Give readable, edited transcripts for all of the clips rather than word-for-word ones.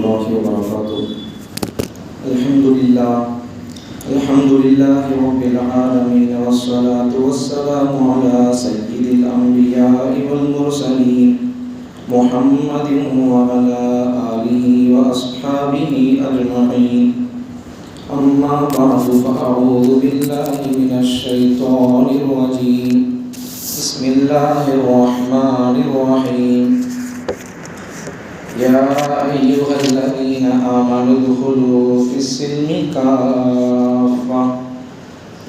الله وبركاته. الحمد لله رب العالمين، والصلاة والسلام على سيد الأنبياء والمرسلين محمد وعلى آله وأصحابه أجمعين. أما بعد، فأعوذ بالله من الشيطان الرجيم. بسم الله الرحمن الرحيم. يا أيها الذين آمنوا ادخلوا في السلم كافة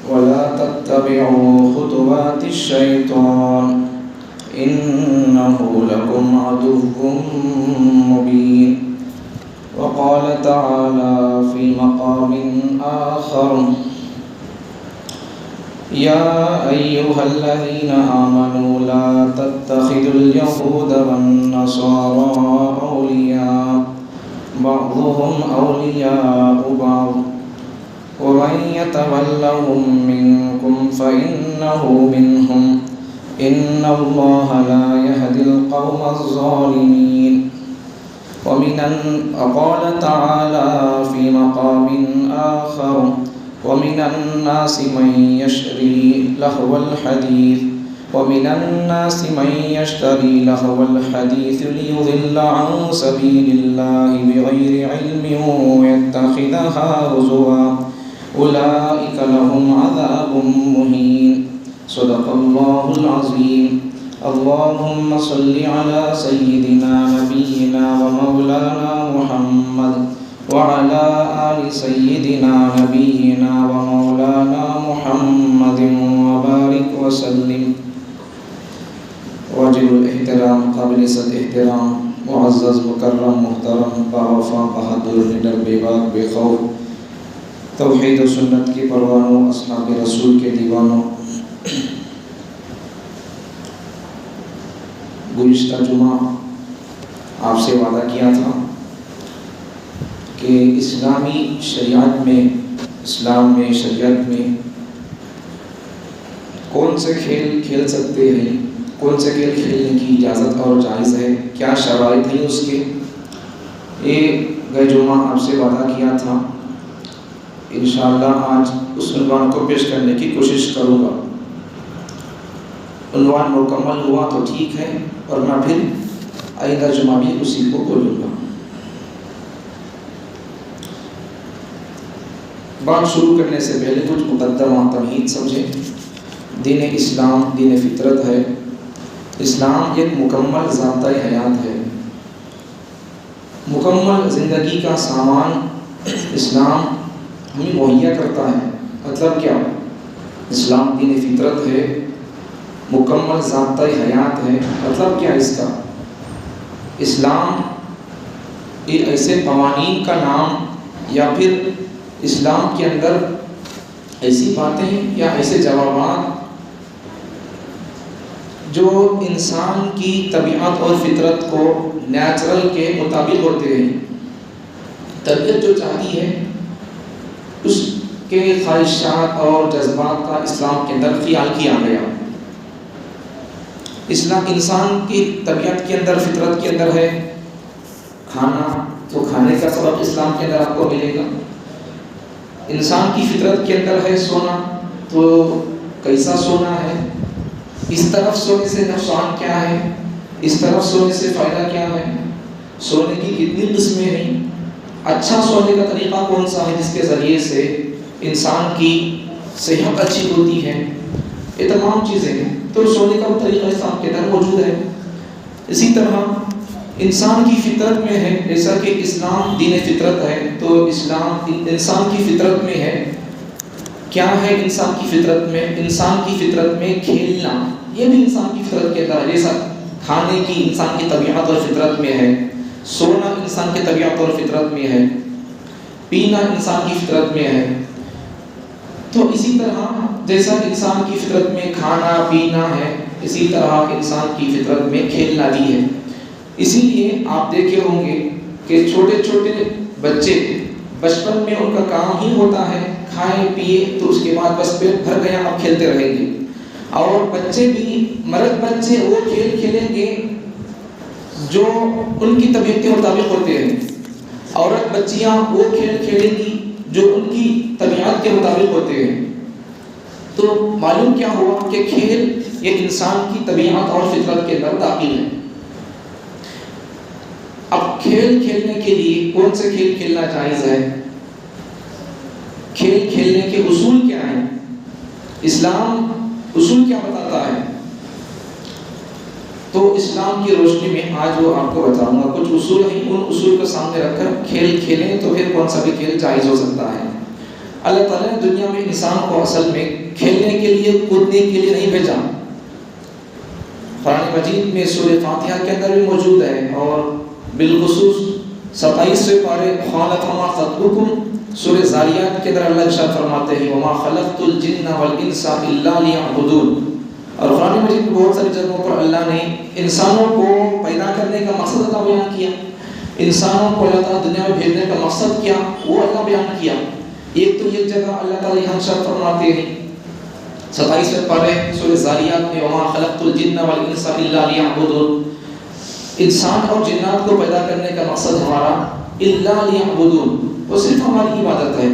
ولا تتبعوا خطوات الشيطان إنه لكم عدو مبين. وقال تعالى في مقام آخر: يا أيها الذين آمنوا لا تتخذوا اليهود والنصارى أولياء بعضهم أولياء بعض ومن يتولهم منكم فإنه منهم إن الله لا يهدي القوم الظالمين. وقال تعالى في مقام آخر: ومن الناس من يشتري لهو الحديث ليضل عن سبيل الله بغير علم ويتخذها هزوا أولئك لهم عذاب مهين. صدق الله العظيم. اللهم صل على سيدنا نبينا ومولانا محمد وعلى آل سيدنا نبينا ومولانا محمد وبارك وسلم. واجب الاحترام، قابل صد احترام، معزز مکرم محترم، باوفا بہادر، نڈر بے باک بے خوف، توحید و سنت کے پروانوں، اصحاب رسول کے دیوانوں، گزشتہ جمعہ آپ سے وعدہ کیا تھا کہ اسلامی شریعت میں، اسلام میں، شریعت میں کون سے کھیل کھیل سکتے ہیں، کون سے کھیل کھیلنے کی اجازت اور جائز ہے، کیا شرائط ہیں اس کے. یہ گئے جمعہ آپ سے وعدہ کیا تھا. انشاءاللہ آج اس عنوان کو پیش کرنے کی کوشش کروں گا. عنوان مکمل ہوا تو ٹھیک ہے، ورنہ پھر آئندہ جمعہ بھی اسی کو بولوں گا. بات شروع کرنے سے پہلے کچھ مقدمہ تمہید سمجھیں. دین اسلام دین فطرت ہے. اسلام ایک مکمل ضابطۂ حیات ہے. مکمل زندگی کا سامان اسلام ہمیں مہیا کرتا ہے. مطلب کیا؟ اسلام دین فطرت ہے، مکمل ضابطۂ حیات ہے. مطلب کیا اس کا؟ اسلام یہ ایسے قوانین کا نام یا پھر اسلام کے اندر ایسی باتیں یا ایسے جوابات جو انسان کی طبیعت اور فطرت کو نیچرل کے مطابق ہوتے ہیں. طبیعت جو چاہتی ہے اس کے خواہشات اور جذبات کا اسلام کے اندر خیال کیا گیا. اسلام انسان کی طبیعت کے اندر، فطرت کے اندر ہے کھانا، تو کھانے کا سبب اسلام کے اندر آپ کو ملے گا. انسان کی فطرت کے اندر ہے سونا، تو کیسا سونا ہے، اس طرف سونے سے نقصان کیا ہے، اس طرف سونے سے فائدہ کیا ہے، سونے کی کتنی قسمیں ہیں، اچھا سونے کا طریقہ کون سا ہے جس کے ذریعے سے انسان کی صحت اچھی ہوتی ہے. یہ تمام چیزیں ہیں. تو سونے کا طریقہ اسلام کے اندر موجود ہے. اسی طرح انسان کی فطرت میں ہے، جیسا کہ اسلام دین فطرت ہے، تو اسلام انسان کی فطرت میں ہے. کیا ہے انسان کی فطرت میں؟ انسان کی فطرت میں کھیلنا، یہ بھی انسان کی فطرت کے اندر ہے. جیسا کھانے کی انسان کی طبیعت اور فطرت میں ہے، سونا انسان کی طبیعت اور فطرت میں ہے، پینا انسان کی فطرت میں ہے. تو اسی طرح جیسا انسان کی فطرت میں کھانا پینا ہے، اسی طرح انسان کی فطرت میں کھیلنا بھی ہے. اسی لیے آپ دیکھے ہوں گے کہ چھوٹے چھوٹے بچے بچپن میں ان کا کام ہی ہوتا ہے کھائے پیے، تو اس کے بعد بس پیٹ بھر گیا، اب کھیلتے رہیں گے. اور بچے بھی، مرد بچے وہ کھیل کھیلیں گے جو ان کی طبیعت کے مطابق ہوتے ہیں. عورت بچیاں وہ کھیل کھیلیں گی جو ان کی طبیعت کے مطابق ہوتے ہیں۔ تو معلوم کیا ہوا کہ کھیل یہ انسان کی طبیعت اور فطرت کے اندر داخل ہے۔ اب کھیل کھیلنے کے لیے کون سے کھیل کھیلنا جائز ہے؟ کھیل کھیلنے کے اصول کیا ہیں؟ اسلام اصول کیا بتاتا ہے؟ تو اسلام کی روشنی میں آج وہ آپ کو بتاؤں گا۔ کچھ اصول ہیں، ان اصول کو سامنے رکھ کر کھیل کھیلیں تو پھر کون سا بھی کھیل جائز ہو سکتا ہے۔ اللہ تعالیٰ نے دنیا میں انسان کو اصل میں کھیلنے کے لیے، کودنے کے لیے نہیں بھیجا۔ قرآن مجید میں سورہ فاتحہ کے اندر بھی موجود ہے، اور بالخصوص 27ویں پارے خلق ما خلقکم سورہ ذاریات کے اندر اللہ ارشاد فرماتے ہیں وما خلقت الجن والانس الا لیعبدون۔ اور قرآن مجید میں بہت ساری جگہوں پر اللہ نے انسانوں کو پیدا کرنے کا مقصد اللہ بیان کیا، انسانوں کو اللہ تعالیٰ دنیا میں بھیجنے کا مقصد کیا وہ اللہ بیان کیا۔ ایک تو ایک جگہ اللہ تعالیٰ یہاں ارشاد فرماتے ہیں 27ویں پارے سورہ ذاریات میں وما خلقت الجن والانس الا لیعبدون، انسان اور جنات کو پیدا کرنے کا مقصد ہمارا الا لیعبدون، وہ صرف ہماری عبادت ہے۔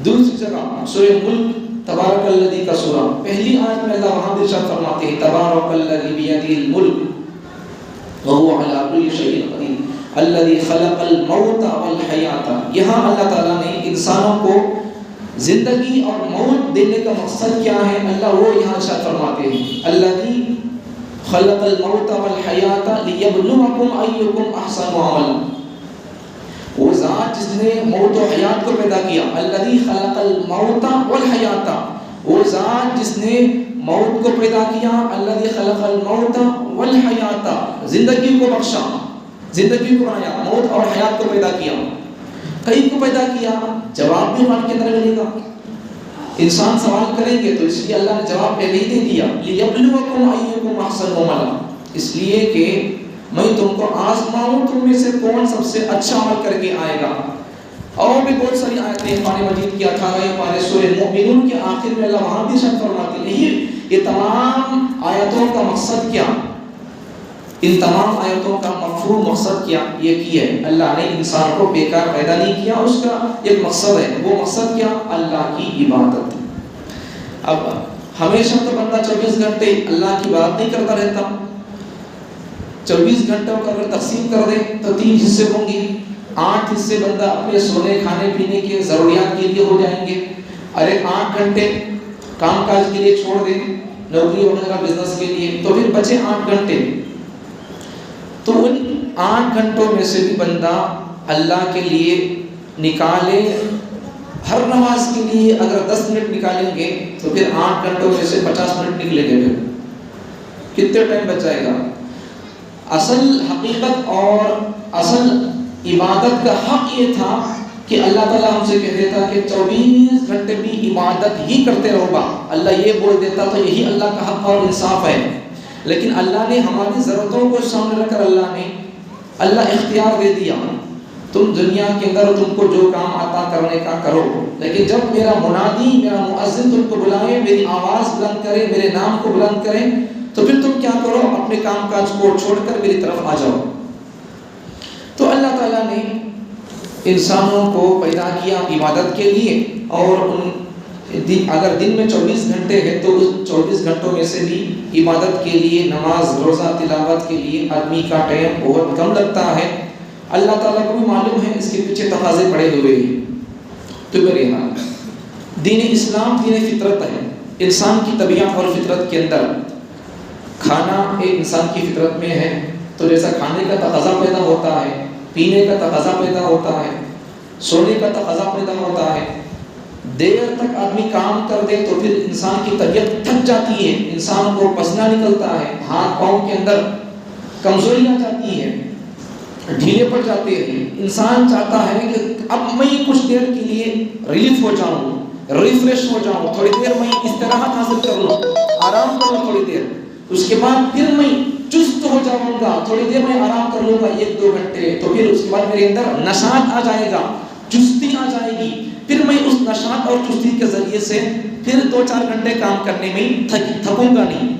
دوسری جگہ سورہ ملک تبارک الذی کا سورہ پہلی آیت میں اللہ وہاں ارشاد فرماتے ہیں تبارک الذی بیدہ الملک وهو علی کل شیء قدیر الذی خلق الموت والحیات۔ یہاں اللہ تعالیٰ نے انسانوں کو زندگی اور موت دینے کا مقصد کیا ہے، اللہ وہ یہاں ارشاد فرماتے ہیں الذی خلق الموت والحیات لیبلوکم ایکم احسن عملا۔ وہ ذات جس نے موت و حیات کو پیدا کیا، الذی خلق الموت والحیات، وہ ذات جس نے موت کو پیدا کیا، الذی خلق الموت والحیات، زندگی کو بخشا، زندگی کو بنایا، موت اور حیات کو پیدا کیا۔ کئی کو پیدا کیا، جواب بھی قرآن کے اندر ملے گا۔ انسان سوال کریں گے تو اس لیے اللہ نے جواب پہلے ہی دے دیا لیبلوکم ایکم احسن عملا، اس لیے کہ میں تم کو آزماؤں تم میں سے کون سب سے اچھا عمل کر کے آئے گا۔ اور بھی بہت ساری آیتیں قرآن مجید کی 18ویں پارے سورہ مومنون کے آخر میں اللہ وہاں بھی ارشاد فرماتے ہیں یہ تمام آیتوں کا مقصد کیا، ان تمام آیتوں کا مفہوم مقصد کیا، یہ کی ہے اللہ نے انسان کو بیکار پیدا نہیں کیا، اس کا ایک مقصد ہے، وہ مقصد کیا، اللہ کی عبادت۔ اب ہمیشہ تو بندہ 24 گھنٹے اللہ کی بات نہیں کرتا رہتا، 24 گھنٹوں کا اگر تقسیم کر دیں تو 3 حصے ہوں گے، 8 حصے بندہ اپنے سونے کھانے پینے کے ضروریات کے لیے ہو جائیں گے، اور 8 گھنٹے کام کاج کے لیے چھوڑ دیں، نوکری وغیرہ بزنس کے لیے، تو پھر بچے 8 گھنٹے۔ تو ان 8 گھنٹوں میں سے بھی بندہ اللہ کے لیے نکالے، ہر نماز کے لیے اگر 10 منٹ نکالیں گے تو پھر 8 گھنٹوں میں سے 50 منٹ نکلیں گے، پھر کتنے ٹائم بچ جائے گا؟ اصل حقیقت اور اصل عبادت کا حق یہ تھا کہ اللہ تعالیٰ ہم سے کہہ دیتا کہ 24 گھنٹے بھی عبادت ہی کرتے رہو گا، اللہ یہ بول دیتا تو یہی اللہ کا حق اور انصاف ہے۔ لیکن اللہ نے ہماری ضرورتوں کو سامنے رکھ کر اللہ اختیار دے دیا، تم دنیا کے اندر تم کو جو کام آتا کرنے کا کرو، لیکن جب میرا منادی میرا مؤذن تم کو بلائے، میری آواز بلند کرے، میرے نام کو بلند کرے، تو پھر تم کیا کرو، اپنے کام کاج کو چھوڑ کر میری طرف آ جاؤ۔ تو اللہ تعالیٰ نے انسانوں کو پیدا کیا عبادت کے لیے، اور اگر دن میں 24 گھنٹے ہے تو اس 24 گھنٹوں میں سے بھی عبادت کے لیے، نماز روزہ تلاوت کے لیے آدمی کا ٹائم بہت کم لگتا ہے۔ اللہ تعالیٰ کو بھی معلوم ہے اس کے پیچھے تقاضے پڑے ہوئے ہیں۔ تو میرے یہاں دین اسلام دین فطرت ہے، انسان کی طبیعت اور فطرت کے اندر کھانا ایک انسان کی فطرت میں ہے، تو جیسا کھانے کا تقاضا پیدا ہوتا ہے، پینے کا تقاضا پیدا ہوتا ہے، سونے کا تقاضا پیدا ہوتا ہے، دیر تک آدمی کام کر دے تو پھر انسان کی طبیعت تھک جاتی ہے، انسان کو پسینہ نکلتا ہے، ہاتھ پاؤں کے اندر کمزوری آ جاتی ہے، ڈھیلے پڑ جاتے ہیں۔ انسان چاہتا ہے کہ اب میں کچھ دیر کے لیے ریلیف ہو جاؤں، ریفریش ہو جاؤں، تھوڑی دیر میں استراحت حاصل کر لوں، آرام کر لوں تھوڑی دیر، اس کے بعد پھر میں چست ہو جاؤں گا، تھوڑی دیر میں آرام کر لوں گا 1-2 گھنٹے، تو پھر اس کے بعد میرے اندر نشاط آ جائے گا، چستی آ جائے گی، پھر میں اس نشاط اور چستی کے ذریعے سے پھر 2-4 گھنٹے کام کرنے میں تھکوں گا نہیں۔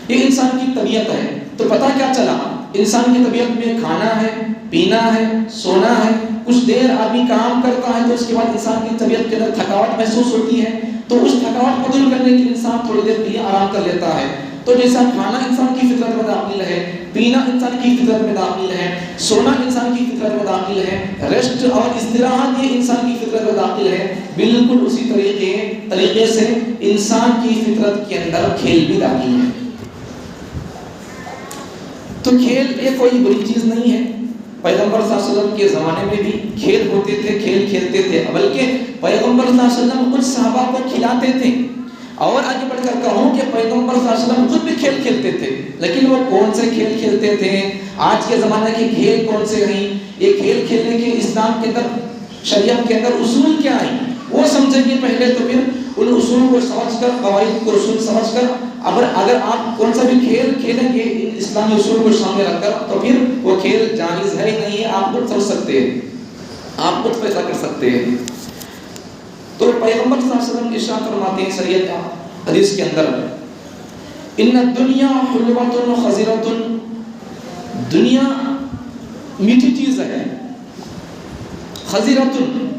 یہ انسان کی طبیعت ہے۔ تو پتہ کیا چلا انسان کی طبیعت میں کھانا ہے، پینا ہے، سونا ہے. کچھ دیر آدمی کام کرتا ہے تو اس کے بعد انسان کی طبیعت کے اندر تھکاوٹ محسوس ہوتی ہے، تو اس تھکاوٹ کو دور کرنے کے لیے انسان تھوڑی دیر کے لیے آرام کر لیتا ہے. تو جیسا کھانا انسان کی فطرت میں داخل ہے، پینا انسان کی فطرت میں داخل ہے، سونا انسان کی فطرت میں داخل ہے، ریسٹ اور استراحت یہ انسان کی فطرت میں داخل ہے، بالکل اسی طریقے سے انسان کی فطرت کے اندر کھیل بھی داخل ہے. تو کھیل یہ کوئی بری چیز نہیں ہے. پیغمبر صلی اللہ علیہ وسلم کے زمانے میں بھی کھیل ہوتے تھے، کھیل کھیلتے تھے، بلکہ پیغمبر صلی اللہ علیہ وسلم کچھ صحابہ کو کھلاتے تھے. اور آگے بڑھ کر کہوں کہ پیغمبر صلی اللہ علیہ وسلم خود بھی کھیل کھیلتے تھے، لیکن وہ کون سے کھیل کھیلتے تھے؟ آج کے زمانے کے کھیل کون سے ہیں؟ یہ کھیل کھیلنے کے اسلام کے اندر، شریعت کے اندر اصول کیا ہیں وہ سمجھیں گے پہلے، تو پھر ان اصول کو سمجھ کر، قواعد کو اصول سمجھ کر اگر آپ کون سا بھی کھیل کھیلیں گے اسلامی اصول کو سامنے رکھ کر، تو پھر وہ کھیل جائز ہے نہیں ہے آپ خود سمجھ سکتے ہیں، آپ خود فیصلہ کر سکتے ہیں. تو پیغمبر صلی اللہ علیہ وسلم ارشاد فرماتے ہیں شریعت حدیث کے اندر، ان الدنیا حلوۃ خضرۃ، دنیا میٹھی چیز ہے، خضرۃ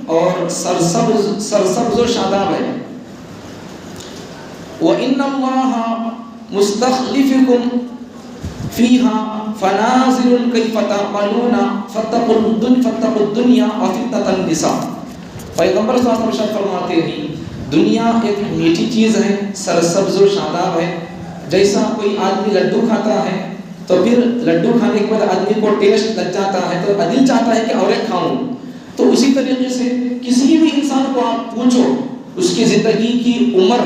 اور سرسبز و شاداب ہے. وَإِنَّ اللَّهَ مُسْتَخْلِفُكُمْ فِيهَا فَنَاظِرٌ كَيْفَ تَعْمَلُونَ فَاتَّقُوا الدُّنْيَا وَفِتْنَةَ النِّسَاءِ. پیغمبر صلی اللہ علیہ وسلم فرماتے ہیں دنیا ایک میٹھی چیز ہے، سرسبز و شاداب ہے. جیسا کوئی آدمی لڈو کھاتا ہے تو پھر لڈو کھانے کے بعد آدمی کو ٹیسٹ لگ جاتا ہے تو دل چاہتا ہے کہ اور ایک کھاؤں. تو اسی طریقے سے کسی بھی انسان کو آپ پوچھو، اس کی زندگی کی عمر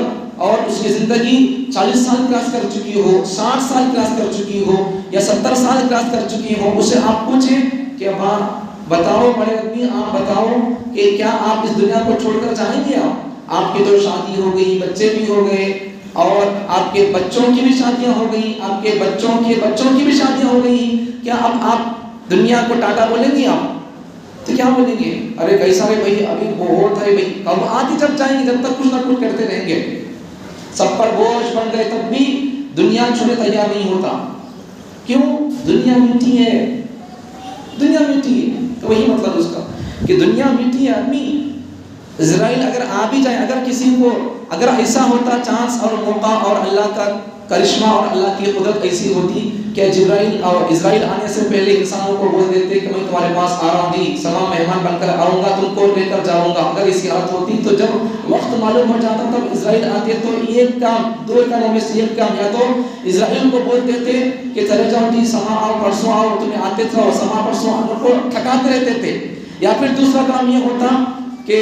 اور اس کی زندگی 40 سال کراس کر چکی ہو، 60 سال کراس کر چکی ہو یا 70 سال کراس کر چکی ہو، اسے آپ پوچھیں کہ بتاؤ بڑے آدمی، آپ بتاؤ کہ کیا آپ اس دنیا کو چھوڑ کر جائیں گے؟ آپ کی تو شادی ہو گئی، بچے بھی ہو گئے، اور آپ کے بچوں کی بھی شادیاں ہو گئی، آپ کے بچوں کے بچوں کی بھی شادیاں ہو گئی، کیا اب آپ دنیا کو ٹاٹا بولیں گے؟ آپ تو کیا بولیں گے؟ ارے کیسا ہے بھائی، ابھی بہت ہے بھائی، اب آتی جب جائیں گے، جب تک کچھ نہ کچھ کرتے رہیں گے، سب پر بوجھ بن گئے تب بھی دنیا چھوڑنے تیار نہیں ہوتا. کیوں؟ دنیا میٹھی ہے، دنیا میٹھی ہے. تو وہی مطلب اس کا کہ دنیا میٹھی ہے. آدمی اسرائیل اگر آ بھی جائے، اگر کسی کو اگر ایسا ہوتا چانس اور موقع اور اللہ کا کرشمہ اور اللہ کی قدرت ایسی ہوتی کہ جبرائیل اور اسرائیل آنے سے پہلے انسانوں کو بول دیتے کہ میں تمہارے پاس آ رہا ہوں جی، سما مہمان بن کر آؤں گا، تم کو لے کر جاؤں گا، اگر اس کی حالت ہوتی تو جب وقت معلوم ہو جاتا تب اسرائیل آتے تو ایک کام، دو کاموں میں سے ایک کام، یا تو اسرائیل کو بول دیتے کہ چلے جاؤ جی، سما آؤ، پرسوں آؤ، تمہیں آتے تھے سما پرسوں آؤ، کو ٹھکاتے رہتے تھے. یا پھر دوسرا کام یہ ہوتا کہ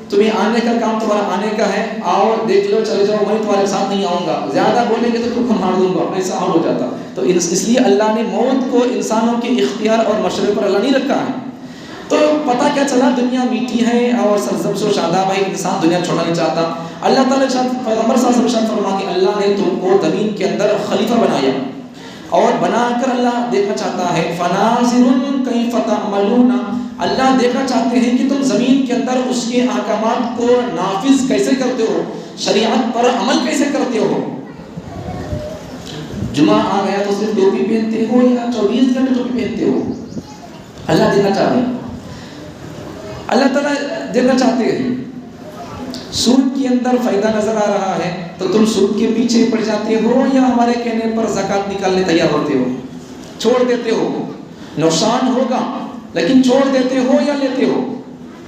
تمہیں آنے کا کام تمہارا آنے کا ہے، آؤ دیکھ لو چلے جاؤ، میں تمہارے ساتھ نہیں آؤں گا، زیادہ بولیں گے تو تم کو مار دوں گا، ایسا حال ہو جاتا. تو اس لیے اللہ نے موت کو انسانوں کے اختیار اور مشورے پر اللہ نہیں رکھا ہے. تو پتہ کیا چلا؟ دنیا میٹھی ہے اور سرسبز و شاداب ہے، انسان دنیا چھوڑنا نہیں چاہتا. اللہ تعالیٰ پیغمبر صلی اللہ علیہ وسلم فرما کہ اللہ نے تم کو زمین کے اندر خلیفہ بنایا اور بنا کر اللہ دیکھنا چاہتا ہے، فَنَاظِرٌ كَيْفَ تَعْمَلُونَ، اللہ دیکھنا چاہتے ہیں کہ تم زمین کے اندر اس کے احکامات کو نافذ کیسے کرتے ہو، شریعت پر عمل کیسے کرتے ہو. جمعہ آ گیا تو صرف ٹوپی پہنتے ہو یا 24 گھنٹے ٹوپی پہنتے ہو؟ اللہ دیکھنا چاہتے ہیں، اللہ تعالیٰ دیکھنا چاہتے ہیں. سود کے اندر فائدہ نظر آ رہا ہے تو تم سود کے پیچھے پڑ جاتے ہو یا ہمارے کہنے پر زکوٰۃ نکالنے تیار ہوتے ہو، چھوڑ دیتے ہو؟ نقصان ہوگا لیکن چھوڑ دیتے ہو یا لیتے ہو؟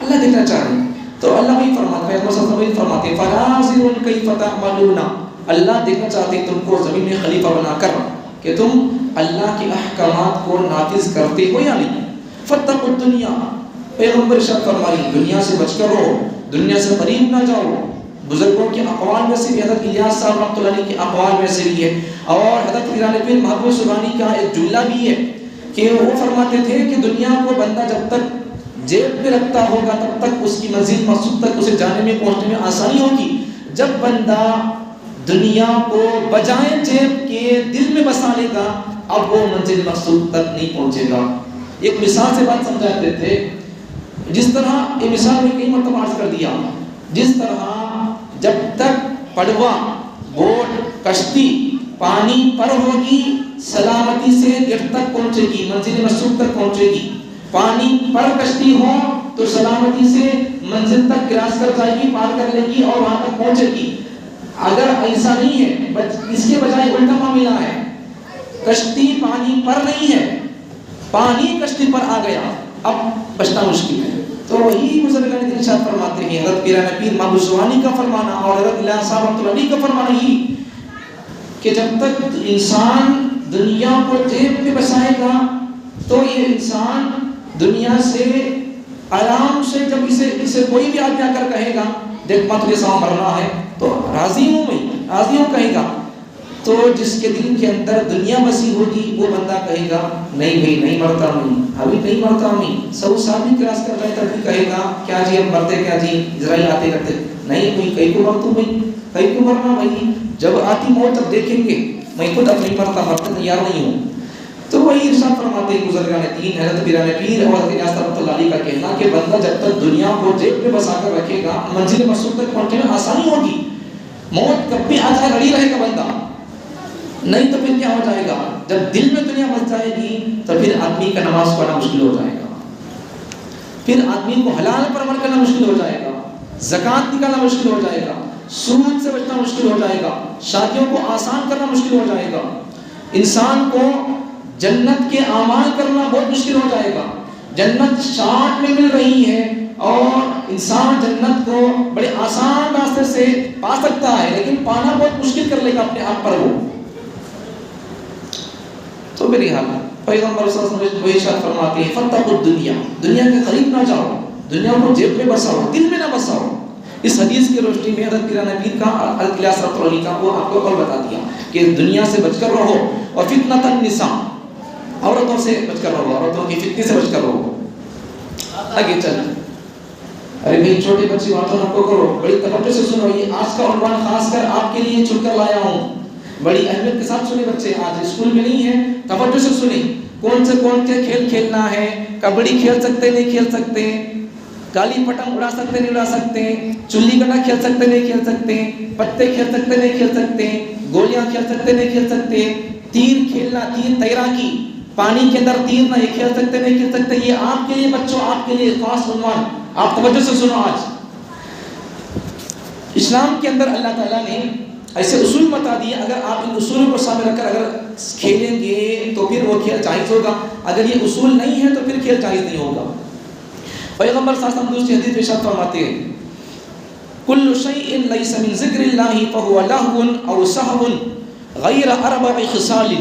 اللہ دیکھنا چاہ رہے ہیں. تو اللہ بھی فرماتا ہے، فرماتے ہیں فَنَاظِرٌ كَيْفَ تَعْمَلُونَ، اللہ دیکھنا چاہتے ہیں تم کو زمین میں خلیفہ بنا کر کہ تم اللہ کے احکامات کو نافذ کرتے ہو یا نہیں. فَاتَّقُوا الدُّنْيَا، پیغمبر ارشاد فرمائی دنیا سے بچ کر رہو، دنیا سے قریب نہ جاؤ. بزرگوں کے اقوال میں سے بھی حضرت الیاس صاحب رحمۃ اللہ علیہ کے اقوال میں سے بھی ہے، اور حضرت پیران پیر محبوب سبحانی کا ایک جملہ بھی ہے کہ وہ فرماتے تھے کہ دنیا کو بندہ جب تک جیب میں رکھتا ہوگا تب تک اس کی منزل مقصود تک اسے جانے میں پہنچنے میں آسانی ہوگی. جب بندہ دنیا کو بجائے جیب کے دل میں بسا لے گا اب وہ منزل مقصود تک نہیں پہنچے گا. ایک مثال سے بات سمجھاتے تھے، جس طرح یہ مثال میں کئی مرتبہ عرض کر دیا، جس طرح جب تک پڑوا، بوٹ، کشتی پانی پر ہوگی سلامتی سے گرد تک پہنچے گی، منزل مقصود تک پہنچے گی۔ پانی پر کشتی ہو تو سلامتی سے منزل تک کراس کر جائے گی، پار کر لے گی اور وہاں تک پہنچے گی۔ اگر ایسا نہیں ہے، اس کے بجائے الٹا معاملہ ہے، کشتی پانی پر نہیں ہے، پانی کشتی پر آ گیا، اب بچنا مشکل ہے۔ تو وہی بزرگان دین ارشاد فرماتے ہیں، حضرت پیران پیر مابو زوانی کا فرمانا اور حضرت اللہ صاحب رحمۃ اللہ علیہ کا فرمانا ہی کہ جب تک انسان دنیا کو جیب میں بسائے گا تو یہ انسان دنیا سے آرام سے، جب اسے کوئی بھی آدمی آ کر کہے گا دیکھ مت یہ سام مرنا ہے تو راضی ہوں کہے گا، تو جس کے دل کے اندر دنیا بسی ہوگی وہ بندہ کہے گا نہیں بھائی نہیں مرتا میں، ابھی نہیں مرتا میں، 100 سال بھی کراس کر جائے تب بھی کہے گا کیا جی اب مرتے کیا جی، اسرائیل آتے کرتے نہیں بھائی، کہیں کو مرتوں بھائی، کہیں کو مرنا بھائی، جب آتی موت تب دیکھیں گے، میں خود اب نہیں مرتا، مرتے تیار نہیں ہوں۔ تو وہی ارشاد فرماتے ہیں بزرگان دین حضرت پیران پیر اور حضرت نیاز رحمۃ اللہ علیہ کا کہنا کہ بندہ جب تک دنیا کو جیب میں بسا کر رکھے گا منزل مقصود تک پہنچنے میں آسانی ہوگی۔ موت کب بھی آ جائے لڑی رہے گا بندہ، نہیں تو پھر کیا ہو جائے گا، جب دل میں دنیا بس جائے گی تو پھر آدمی کا نماز پڑھنا مشکل ہو جائے گا، پھر آدمی کو حلال پر عمل کرنا مشکل ہو جائے گا، زکوٰۃ نکالنا مشکل ہو جائے گا، سود سے بچنا مشکل ہو جائے گا، شادیوں کو آسان کرنا مشکل ہو جائے گا، انسان کو جنت کے اعمال کرنا بہت مشکل ہو جائے گا۔ جنت شارٹ میں مل رہی ہے اور انسان جنت کو بڑے آسان راستے سے پا سکتا ہے، لیکن پانا بہت مشکل کر لے گا اپنے آپ پر وہ۔ تو میری حال پیغمبر صلی اللہ علیہ وسلم وہی ارشاد فرماتے ہیں فتقوا الدنیا، دنیا کے قریب نہ جاؤ، دنیا کو جیب میں بساؤ، دل میں نہ بساؤ۔ اس حدیث کی روشنی میں حضرت پیران پیر کا الیاس رحمۃ اللہ علیہ کا وہ آپ کو قول بتا دیا کہ دنیا سے بچ کر رہو، اور فتنۃ النساء، عورتوں سے بچ کر رہو، عورتوں کی فتنے سے بچ کر رہو۔ آگے چل، ارے بھائی چھوٹے بچے باتوں نہ کرو، بڑی توجہ سے سنو، یہ آج کا عنوان خاص کر آپ کے لیے چن کر لایا ہوں، بڑی اہمیت کے ساتھ سنیں بچے، آج اسکول میں نہیں ہے، توجہ سے سنیں۔ کون سے کھیل کھیلنا ہے، کبڈی کھیل سکتے نہیں کھیل سکتے، کالی پٹنگ اڑا سکتے نہیں اڑا سکتے، چلی گڈا کھیل سکتے نہیں کھیل سکتے، پتے کھیل سکتے نہیں کھیل سکتے، گولیاں کھیل سکتے نہیں کھیل سکتے، تیر کھیلنا، تیر تیراکی، پانی کے اندر تیر نہ، یہ کھیل سکتے نہیں کھیل سکتے۔ یہ آپ کے لیے بچوں، آپ کے لیے خاص عنوان، آپ توجہ سے سنو۔ آج اسلام کے اندر اللہ تعالیٰ نے ایسے اصول بتا دیے، اگر آپ ان اصولوں کو سامنے رکھ کر اگر کھیلیں گے تو پھر وہ کھیل جائز ہوگا، اگر یہ اصول نہیں ہے تو پھر کھیل جائز نہیں ہوگا۔ پیغمبر صلی اللہ علیہ وسلم دوسری حدیث میں ارشاد فرماتے ہیں کل شیء لیس من ذکر اللہ فہو لہو او سہو غیر اربع خصال۔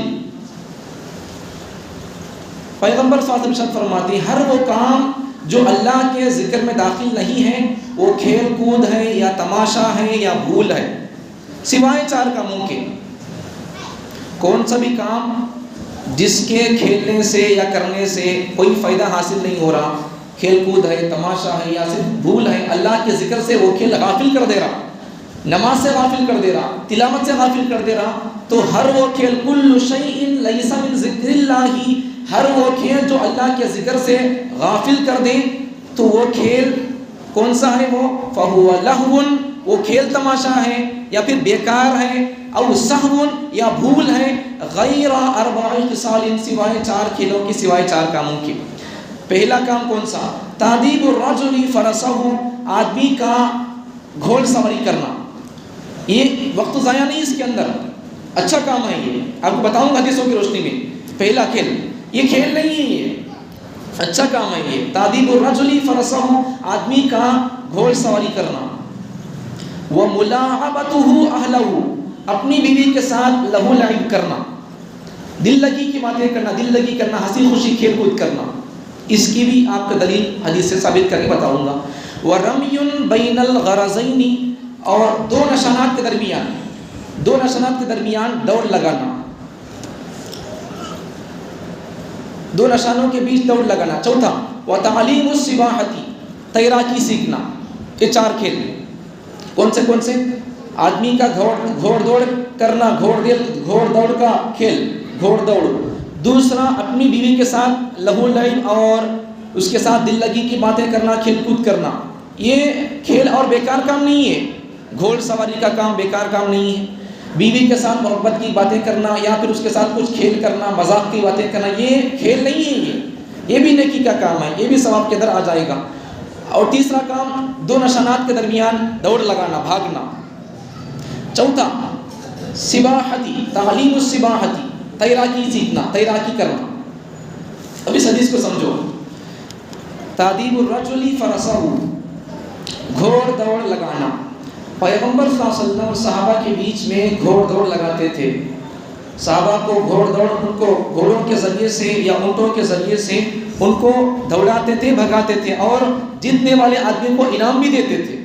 پیغمبر صلی اللہ علیہ وسلم ارشاد فرماتے ہیں ہر وہ کام جو اللہ کے ذکر میں داخل نہیں ہے، وہ کھیل کود ہے یا تماشا ہے یا بھول ہے، سوائے 4 کاموں کے۔ کون سا بھی کام جس کے کھیلنے سے یا کرنے سے کوئی فائدہ حاصل نہیں ہو رہا، کھیل کود ہے، تماشا ہے یا صرف بھول ہے، اللہ کے ذکر سے وہ کھیل غافل کر دے رہا، نماز سے غافل کر دے رہا، تلاوت سے غافل کر دے رہا، تو ہر وہ کھیل کل شیء لیس من ذکر اللہ، ہر وہ کھیل جو اللہ کے ذکر سے غافل کر دیں تو وہ کھیل کون سا ہے، وہ فہو لہو، وہ کھیل تماشا ہے یا پھر بیکار ہے، او سہو یا بھول ہے، غیر اربع خصال، سوائے 4 کھیلوں کی، سوائے 4 کاموں کی۔ پہلا کام کون سا؟ تادیب الرجل فرسہ، آدمی کا گھوڑ سواری کرنا، یہ وقت ضائع نہیں، اس کے اندر اچھا کام ہے، یہ آپ کو بتاؤں گا حدیثوں کی روشنی میں۔ پہلا کھیل، یہ کھیل نہیں ہے، یہ اچھا کام ہے، یہ تادیب الرجل فرسہ، آدمی کا گھوڑ سواری کرنا، وملاعبتہ اہلہ، اپنی بیوی کے ساتھ لہو لعب کرنا، دل لگی کی باتیں کرنا، دل لگی کرنا، ہنسی خوشی کھیل کود کرنا، اس کی بھی آپ کا دلیل حدیث سے ثابت کر کے بتاؤں گا۔ وَرَمْيٌ بَيْنَ الْغَرَضَيْنِ، اور 2 نشانات کے درمیان دوڑ لگانا، 2 نشانوں کے بیچ دوڑ لگانا۔ چوتھا وَتَعْلِيمُ السِّبَاحَةِ، تیراکی سیکھنا۔ یہ 4 کھیل کون سے؟ آدمی کا گھوڑ دوڑ کرنا، گھوڑ دوڑ کا کھیل، گھوڑ دوڑ۔ دوسرا اپنی بیوی کے ساتھ لہو لعب اور اس کے ساتھ دل لگی کی باتیں کرنا، کھیل کود کرنا، یہ کھیل اور بیکار کام نہیں ہے، گھوڑ سواری کا کام بیکار کام نہیں ہے۔ بیوی کے ساتھ محبت کی باتیں کرنا یا پھر اس کے ساتھ کچھ کھیل کرنا، مذاق کی باتیں کرنا، یہ کھیل نہیں ہے، یہ بھی نیکی کا کام ہے، یہ بھی ثواب کے اندر آ جائے گا۔ اور تیسرا کام دو نشانات کے درمیان دوڑ لگانا، بھاگنا۔ چوتھا سباحتی، تعلیم السباحتی، تیراکی سیکھنا، تیراکی کرنا۔ اب اس حدیث کو سمجھو، تادیب الرجل فرسہ، گھوڑ دوڑ لگانا۔ پیغمبر صلی اللہ علیہ وسلم صحابہ کے بیچ میں گھوڑ دوڑ لگاتے تھے، صحابہ کو گھوڑ دوڑ، ان کو گھوڑوں کے ذریعے سے یا اونٹوں کے ذریعے سے ان کو دوڑاتے تھے، بھگاتے تھے، اور جیتنے والے آدمی کو انعام بھی دیتے تھے۔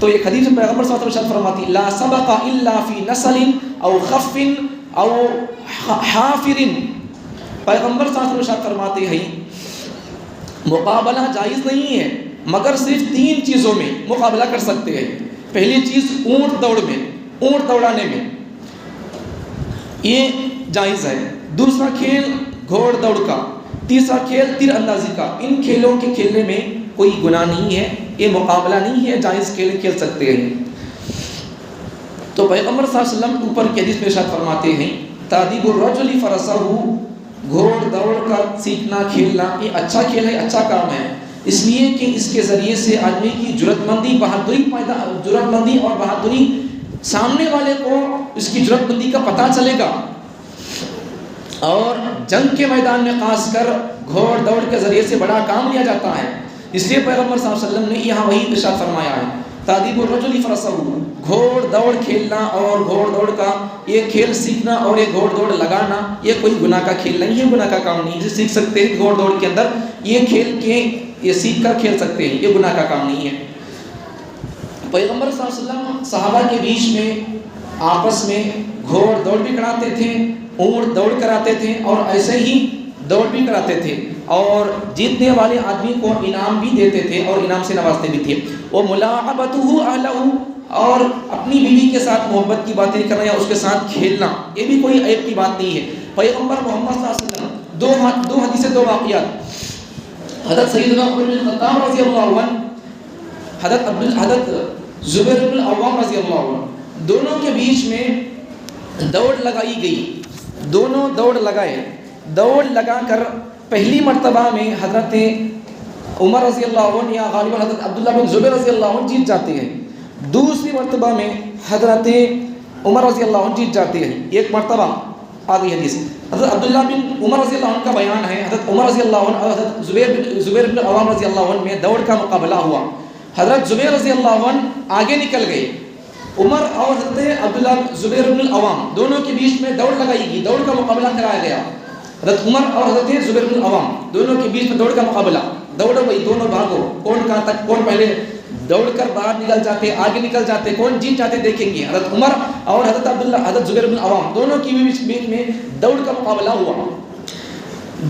تو یہ حدیث میں پیغمبر صلی اللہ علیہ وسلم فرماتی لا سبق الا فی نسل او خف او حافر۔ پیغمبر صلی اللہ علیہ وسلم فرماتے ہیں مقابلہ جائز نہیں ہے مگر صرف 3 چیزوں میں مقابلہ کر سکتے ہیں۔ پہلی چیز اونٹ دوڑ میں، اونٹ دوڑانے میں یہ جائز ہے۔ دوسرا کھیل گھوڑ دوڑ کا، تیسرا کھیل تیر اندازی کا۔ ان کھیلوں کے کھیلنے میں کوئی گناہ نہیں ہے، یہ مقابلہ نہیں ہے، جائز کھیل کھیل سکتے ہیں۔ تو پیغمبر صلی اللہ علیہ وسلم اوپر کی حدیث میں ارشاد فرماتے ہیں تادیب الرجل فرسہ، گھوڑ دوڑ کا سیکھنا، کھیلنا یہ اچھا کھیل ہے، اچھا کام ہے، اس لیے کہ اس کے ذریعے سے آدمی کی جرأت مندی، بہادری جرأت مندی اور بہادری، سامنے والے کو اس کی جرأت مندی کا پتہ چلے گا۔ اور جنگ کے میدان میں خاص کر گھوڑ دوڑ کے ذریعے سے بڑا کام لیا جاتا ہے، اس لیے پیغمبر صلی اللہ علیہ وسلم نے یہاں وہی ارشاد فرمایا ہے تادیب الرجل فرسہ، گھوڑ دوڑ کھیلنا اور گھوڑ دوڑ کا یہ کھیل سیکھنا اور یہ گھوڑ دوڑ لگانا یہ کوئی گناہ کا کھیل نہیں ہے، گناہ کا کام نہیں ہے، سیکھ سکتے ہیں گھوڑ دوڑ کے اندر، یہ کھیل کے یہ سیکھ کر کھیل سکتے ہیں، یہ گناہ کا کام نہیں ہے۔ پیغمبر صلی اللہ علیہ وسلم صحابہ کے بیچ میں آپس میں گھوڑ دوڑ بھی کراتے تھے، اونٹ دوڑ کراتے تھے، اور ایسے ہی دوڑ بھی کراتے تھے، اور جیتنے والے آدمی کو انعام بھی دیتے تھے اور انعام سے نوازتے بھی تھے۔ وہ ملاعبتہ اہلہ، اور اپنی بیوی کے ساتھ محبت کی باتیں کرنا یا اس کے ساتھ کھیلنا یہ بھی کوئی عیب کی بات نہیں ہے۔ پیغمبر محمد صلی اللہ علیہ وسلم دو حدیثیں، 2 واقعات، حضرت سیدنا عمر بن خطاب رضی اللہ عنہ، حضرت زبیر بن العوام رضی اللہ عنہ، دونوں کے بیچ میں دوڑ لگائی گئی، دونوں دوڑ لگائے، دوڑ لگا کر پہلی مرتبہ میں حضرت عمر رضی اللہ عنہ یا غالباً حضرت عبداللہ بن زبیر رضی اللہ عنہ جیت جاتے ہیں، دوسری مرتبہ میں حضرت عمر رضی اللہ عنہ جیت جاتے ہیں۔ ایک مرتبہ آ گئی حدیث، حضرت عبداللہ بن عمر رضی اللہ عنہ کا بیان ہے، حضرت عمر رضی اللہ عنہ اور حضرت زبیر بن العوام رضی اللہ عنہ میں دوڑ کا مقابلہ ہوا، حضرت زبیر رضی اللہ عنہ آگے نکل گئے، عمر اور حضرت عبداللہ زبیر بن العوام دونوں کے بیچ میں دوڑ لگائی گئی، دوڑ کا مقابلہ کرایا گیا، حضرت عمر اور حضرت زبیر بن العوام دونوں کے بیچ میں دوڑ کا مقابلہ، دوڑو بھائی دونوں بھاگو، کون کہاں تک، کون پہلے دوڑ کر باہر نکل جاتے، آگے نکل جاتے، کون جیت جاتے دیکھیں گے۔ حضرت عمر اور حضرت زبیر بن العوام دونوں کی بیچ میں دوڑ کا مقابلہ ہوا،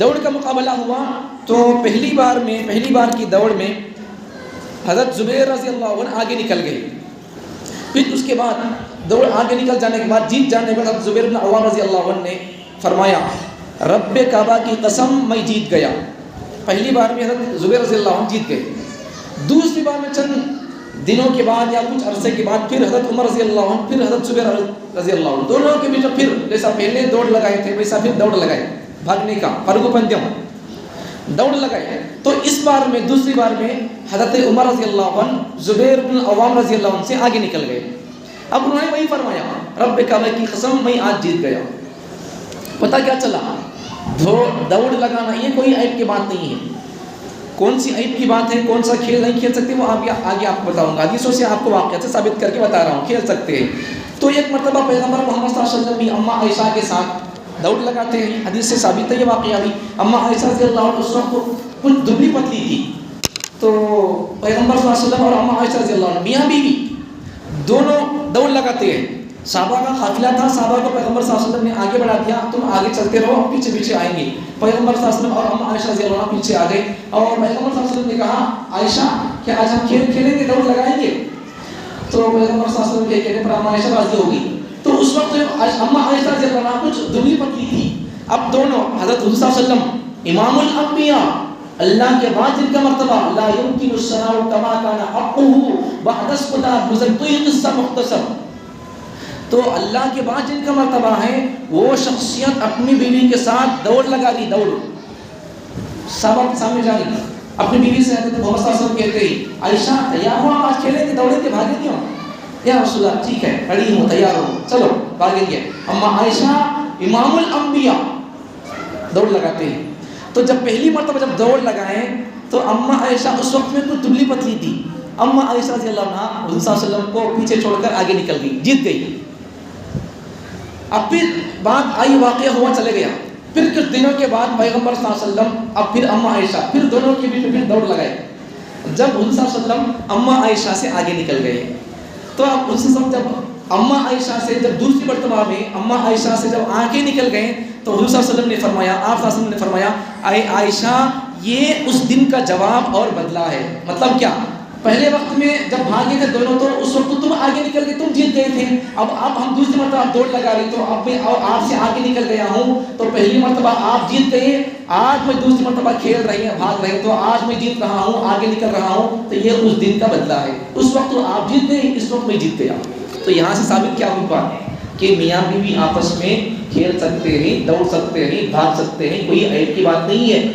دوڑ کا مقابلہ ہوا تو پہلی بار کی دوڑ میں حضرت زبیر رضی اللہ عنہ آگے نکل گئے، پھر اس کے بعد دوڑ آگے نکل جانے کے بعد، جیت جانے کے بعد حضرت زبیر بن العوام رضی اللہ عنہ نے فرمایا رب کعبہ کی قسم میں جیت گیا۔ پہلی بار میں حضرت زبیر رضی اللہ عنہ جیت گئے، دوسری بار میں چند دنوں کے بعد یا کچھ عرصے کے بعد پھر حضرت عمر رضی اللہ عنہ پھر حضرت زبیر رضی اللہ عنہ دونوں کے بیچ پھر جیسا پہلے دوڑ لگائے تھے ویسا پھر دوڑ لگائے، بھاگنے کا فرق پنجم دوڑ لگائے۔ تو اس بار میں دوسری بار میں حضرت عمر رضی اللہ عنہ زبیر بن العوام رضی اللہ عنہ سے آگے نکل گئے، اب انہوں نے وہی فرمایا رب کعبہ کی قسم میں آج جیت گیا۔ پتہ کیا چلا، دوڑ لگانا یہ کوئی عیب کی بات نہیں ہے، کون سی عیب کی بات ہے، کون سا کھیل نہیں کھیل سکتے وہ آگے آپ کو بتاؤں گا، حدیثوں سے آپ کو واقعات سے ثابت کر کے بتا رہا ہوں، کھیل سکتے ہیں۔ تو ایک مرتبہ پیغمبر محمد صلی اللہ علیہ وسلم بھی اماں عائشہ کے ساتھ دوڑ لگاتے ہیں، حدیث سے ثابت ہے یہ واقعہ بھی۔ اماں عائشہ رضی اللہ عنہ اس وقت کچھ دبلی پتلی تھی، تو پیغمبر صلی اللہ علیہ وسلم اور اماں عائشہ رضی اللہ عنہ میاں بیوی دونوں دوڑ لگاتے ہیں، صحابہ کا قافلہ تھا، صحابہ کو پیغمبر صلی اللہ علیہ وسلم نے آگے بڑھا دیا، تم آگے چلتے رہو، ہم پیچھے پیچھے آئیں گے۔ پیغمبر صلی اللہ علیہ وسلم اور اماں عائشہ رضی اللہ عنہ پیچھے آ گئے، اور پیغمبر صلی اللہ علیہ وسلم نے کہا عائشہ کیا آج ہم کھیل کھیلیں گے، دوڑ لگائیں گے؟ تو پیغمبر صلی اللہ علیہ وسلم کے کہنے پر اماں عائشہ راضی ہو گئی۔ تو اس وقت اماں عائشہ رضی اللہ عنہ کچھ دبلی پتلی تھی، اب دونوں حضرت صلی اللہ علیہ وسلم امام الانبیاء، اللہ کے بعد جن کا مرتبہ لا يمكن الثناء كما كان حقه بعد اسقطا، قصہ مختصر، تو اللہ کے بعد جن کا مرتبہ ہے وہ شخصیت اپنی بیوی کے ساتھ دوڑ لگا دی، دوڑ سب سامنے جا رہی، اپنی بیوی سے حضرت محمد صلی اللہ علیہ وسلم کہتے ہی عائشہ تیار ہو آپ آج کھیلیں گے، دوڑیں گے، بھاگیں گے؟ یا رسول اللہ ٹھیک ہے کھڑی ہوں تیار ہوں چلو بھاگیں گے۔ اما عائشہ امام الانبیاء دوڑ لگاتے ہیں۔ تو جب پہلی مرتبہ جب دوڑ لگائیں تو اما عائشہ اس وقت میں کوئی دبلی پتلی تھی، اما عائشہ رضی اللہ عنہا حضور صلی اللہ علیہ وسلم کو پیچھے چھوڑ کر آگے نکل گئی، جیت گئی۔ اب پھر بات آئی، واقعہ ہوا چلے گیا، پھر کچھ دنوں کے بعد پیغمبر صلی اللہ علیہ وسلم اب پھر اما عائشہ پھر دونوں کے بیچ میں پھر دوڑ لگائے۔ جب حضور صلی اللہ علیہ وسلم اما عائشہ سے آگے نکل گئے تو اب حضور صلی اللہ علیہ وسلم جب اما عائشہ سے جب دوسری مرتبہ میں اما عائشہ سے جب آگے نکل گئے تو حضور صلی اللہ علیہ وسلم نے فرمایا، آپ صلی اللہ علیہ وسلم نے فرمایا اے عائشہ یہ اس دن کا جواب اور بدلہ ہے۔ مطلب کیا؟ پہلے وقت میں جب بھاگے تھے دونوں تو اس وقت تم آگے نکل گئے، تم جیت گئے تھے، اب ہم دوسری مرتبہ دوڑ لگا رہے تو اب میں آپ سے آگے نکل گیا ہوں، تو پہلی مرتبہ آپ جیت گئے، آج میں دوسری مرتبہ کھیل رہی ہیں بھاگ رہے تو آج میں جیت رہا ہوں، آگے نکل رہا ہوں، تو یہ اس دن کا بدلہ ہے۔ اس وقت تو آپ جیت گئے، اس وقت میں جیت گیا۔ تو یہاں سے ثابت کیا ہوئی بات کہ میاں بیوی آپس میں کھیل سکتے ہیں، دوڑ سکتے ہیں، بھاگ سکتے ہیں، کوئی عیب کی بات نہیں ہے۔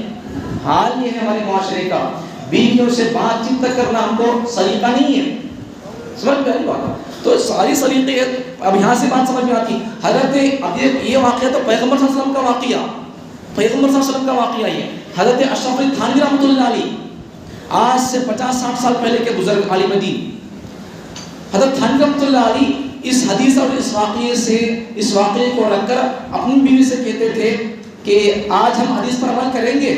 حال یہ ہے ہمارے معاشرے کا، بیویوں سے بات چیت کرنا ہم کو سلیقہ نہیں ہے، سمجھ میں آئی بات؟ تو ساری سلیقے اب یہاں سے بات سمجھ میں آتی۔ حضرت اب یہ واقعہ تو پیغمبر صلی اللہ علیہ وسلم کا واقعہ، پیغمبر صلی اللہ علیہ وسلم کا واقعہ یہ حضرت اشرف علی تھانوی رحمۃ اللہ علیہ آج سے 50-60 سال پہلے کے بزرگ عالم دین حضرت تھانوی رحمۃ اللہ علیہ اس حدیث اور اس واقعے کو رکھ کر اپنی بیوی سے کہتے تھے کہ آج ہم حدیث پر عمل کریں گے۔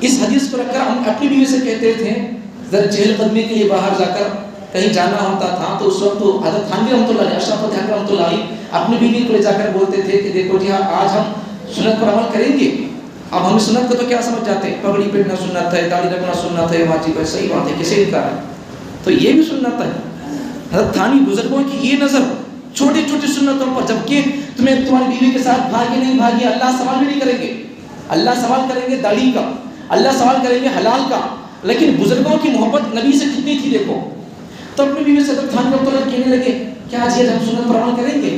اس حدیث کو رکھ کر ہم اپنی بیوی سے کہتے تھے ذرا چہل قدمی کے لیے باہر جا کر کہیں جانا ہوتا تھا تو اس وقت حضرت تھانوی رحمۃ اللہ علیہ اشرف تھانوی رحمۃ اللہ علیہ اپنی بیوی کو لے جا کر بولتے تھے کہ دیکھو جی آج ہم سنت پر عمل کریں گے۔ اب ہم سنت کو تو کیا سمجھ جاتے ہیں، پگڑی پہننا سنت ہے، داڑھی رکھنا سنت ہے، واجب ہے، صحیح بات ہے، کسی انکار ہے، تو یہ بھی سنت ہے۔ حضرت تھانوی بزرگوں کی یہ نظر چھوٹی چھوٹی سنتوں پر، جبکہ تمہیں تمہاری بیوی کے ساتھ بھاگے نہیں بھاگے اللہ سوال بھی نہیں کریں گے، اللہ سوال کریں گے داڑھی کا، اللہ سوال کریں گے حلال کا، لیکن بزرگوں کی محبت نبی سے کتنی تھی دیکھو۔ تو اپنی بیوی سے حضرت تھانوی رحمۃ اللہ کہنے لگے کیا جی ہم سنت پر عمل کریں گے؟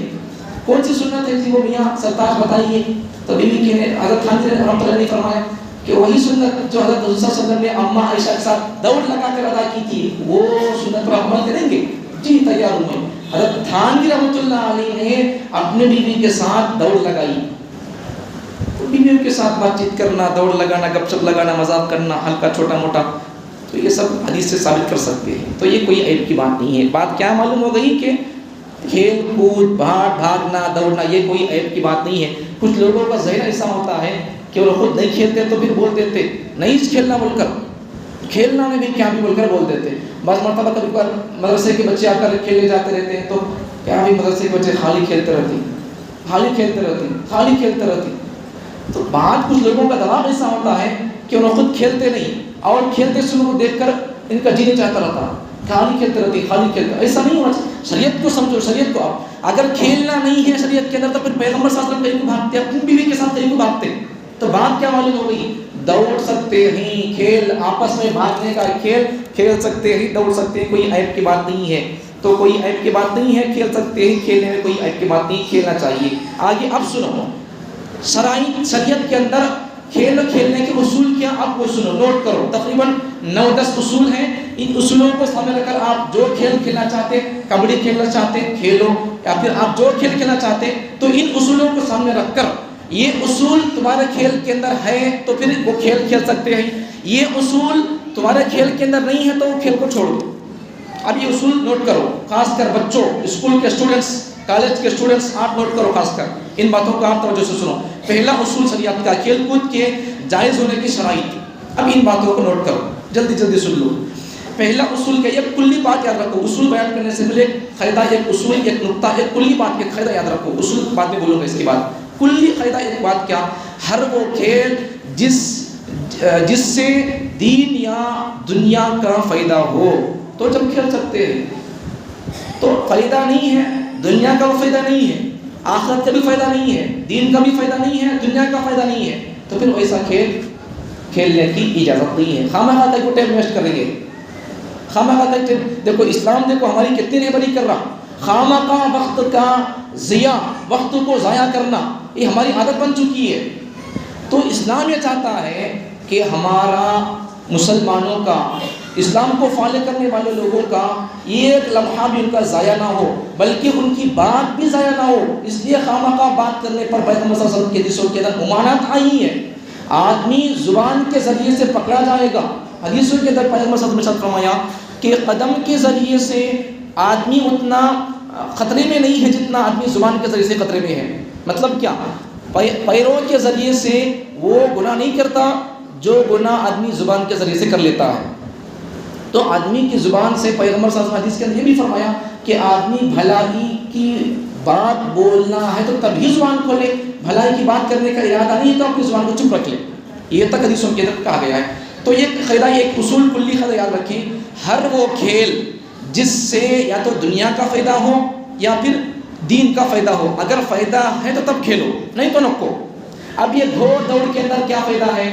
کون سی سنت ہے جی وہ میاں سرتاج بتائیے؟ تو بیوی کہنے حضرت تھانوی رحمۃ اللہ نے فرمایا کہ وہی سنت جو حضرت رسول صلی اللہ علیہ وسلم نے اما عائشہ کے ساتھ دوڑ لگا کر ادا کی تھی، وہ سنت پر عمل کریں گے؟ جی تیار ہوں میں۔ حضرت تھانوی رحمۃ اللہ علیہ نے اپنے بیوی کے ساتھ دوڑ لگائی۔ بیویوں کے ساتھ بات چیت کرنا، دوڑ لگانا، گپ شپ لگانا، مذاق کرنا ہلکا چھوٹا موٹا، تو یہ سب حدیث سے ثابت کر سکتے ہیں، تو یہ کوئی عیب کی بات نہیں ہے۔ بات کیا معلوم ہو گئی کہ کھیل کود بھاگنا دوڑنا یہ کوئی عیب کی بات نہیں ہے۔ کچھ لوگوں کا ذہن ایسا ہوتا ہے کہ وہ خود نہیں کھیلتے تو پھر بول دیتے نہیں کھیلنا بول کر، کھیلنا میں بھی کیا بھی بول کر بول دیتے۔ بعض مرتبہ کبھی پر مدرسے کے بچے آ کر کھیلنے جاتے رہتے ہیں تو کیا بھی مدرسے کے بچے خالی کھیلتے رہتے ہیں، خالی کھیلتے رہتے ہیں، خالی کھیلتے رہتے ہیں۔ تو بعد کچھ لوگوں کا دباؤ ایسا ہوتا ہے کہ انہوں خود کھیلتے نہیں اور کھیلتے سنوں کو دیکھ کر ان کا جی نہیں چاہتا رہتا، خالی کھیلتے رہتے، خالی کھیلتے، ایسا نہیں ہونا چاہیے۔ شریعت کو سمجھو، شریعت کو آپ اگر کھیلنا نہیں ہے شریعت کے اندر تو پھر پیغمبر صلی اللہ علیہ وسلم کہیں کو بھاگتے، اپنی بیوی کے ساتھ کہیں کو بھاگتے، تو بات کیا معلوم ہو گئی؟ دوڑ سکتے ہیں، کھیل آپس میں بھاگنے کا کھیل کھیل سکتے ہیں، دوڑ سکتے ہیں، کوئی عیب کی بات نہیں ہے، تو کوئی عیب کی بات نہیں ہے، کھیل سکتے ہیں، کھیلنے میں کوئی عیب کی بات نہیں، کھیلنا چاہیے۔ آگے اب سنو شریعت کے اندر کھیلنے کے اصول کیا، اب وہ سنو، نوٹ کرو، تقریباً 9-10 اصول ہیں۔ ان اصولوں کو سامنے رکھ کر آپ جو کھیل کھیلنا چاہتے، کبڈی کھیلنا چاہتے کھیلو، یا پھر آپ جو کھیل کھیلنا چاہتے تو ان اصولوں کو سامنے رکھ کر یہ اصول تمہارے کھیل کے اندر ہے تو پھر وہ کھیل کھیل سکتے ہیں، یہ اصول تمہارے کھیل کے اندر نہیں ہے تو وہ کھیل کو چھوڑ دو۔ اب یہ اصول نوٹ کرو، خاص کر بچوں، اسکول کے اسٹوڈنٹس، کالج کے اسٹوڈنٹس، آپ نوٹ کرو، خاص کر ان باتوں کو آپ توجہ سے سنو۔ پہلا اصول شریعت کا، کھیل کود کے جائز ہونے کی شرائط، اب ان باتوں کو نوٹ کرو، جلدی جلدی سن لو۔ پہلا اصول کیا، ایک کلی بات یاد رکھو، اصول بیان کرنے سے پہلے قاعدہ، ایک اصول، ایک نقطہ، ایک کلی بات، ایک قاعدہ یاد رکھو، اصول بعد میں بولوں گا اس کے بعد۔ کلی قاعدہ ایک بات کیا، ہر وہ کھیل جس سے دین یا دنیا کا فائدہ ہو تو جب کھیل سکتے ہیں، تو فائدہ نہیں ہے، دنیا کا فائدہ نہیں ہے، آخرت کا بھی فائدہ نہیں ہے، دین کا بھی فائدہ نہیں ہے، دنیا کا فائدہ نہیں ہے، تو پھر ایسا کھیل کھیلنے کی اجازت نہیں ہے۔ خواہ کو ٹائم ویسٹ کریں گے، خواہ دیکھو اسلام دیکھو ہماری کتنی رہبری کر رہا، خامخواہ وقت کا ضیاع، وقت کو ضائع کرنا، یہ ہماری عادت بن چکی ہے۔ تو اسلام یہ چاہتا ہے کہ ہمارا مسلمانوں کا، اسلام کو فالو کرنے والے لوگوں کا ایک لمحہ بھی ان کا ضائع نہ ہو، بلکہ ان کی بات بھی ضائع نہ ہو۔ اس لیے خامخواہ بات کرنے پر پیغمبر صلی اللہ علیہ وسلم کے حدیثوں کے اندر ممانعت آئی ہے۔ آدمی زبان کے ذریعے سے پکڑا جائے گا۔ حدیثوں کے اندر پیغمبر صلی اللہ علیہ وسلم نے فرمایا کہ قدم کے ذریعے سے آدمی اتنا خطرے میں نہیں ہے جتنا آدمی زبان کے ذریعے سے خطرے میں ہے۔ مطلب کیا؟ پیروں کے ذریعے سے وہ گناہ نہیں کرتا جو گناہ آدمی زبان کے ذریعے سے کر لیتا ہے۔ تو آدمی کی زبان سے پیغمبر صلی اللہ علیہ وسلم حدیث کے اندر یہ بھی فرمایا کہ آدمی بھلائی کی بات بولنا ہے تو تبھی زبان کھولے، بھلائی کی بات کرنے کا ارادہ نہیں ہے تو اپنی زبان کو چپ رکھ لے۔ یہ تک حدیثوں کے اندر کہا گیا ہے۔ تو یہ قاعدہ، ایک اصول کلی قاعدہ یاد رکھیں، ہر وہ کھیل جس سے یا تو دنیا کا فائدہ ہو یا پھر دین کا فائدہ ہو، اگر فائدہ ہے تو تب کھیلو، نہیں تو نکو۔ اب یہ گھوڑ دوڑ کے اندر کیا فائدہ ہے؟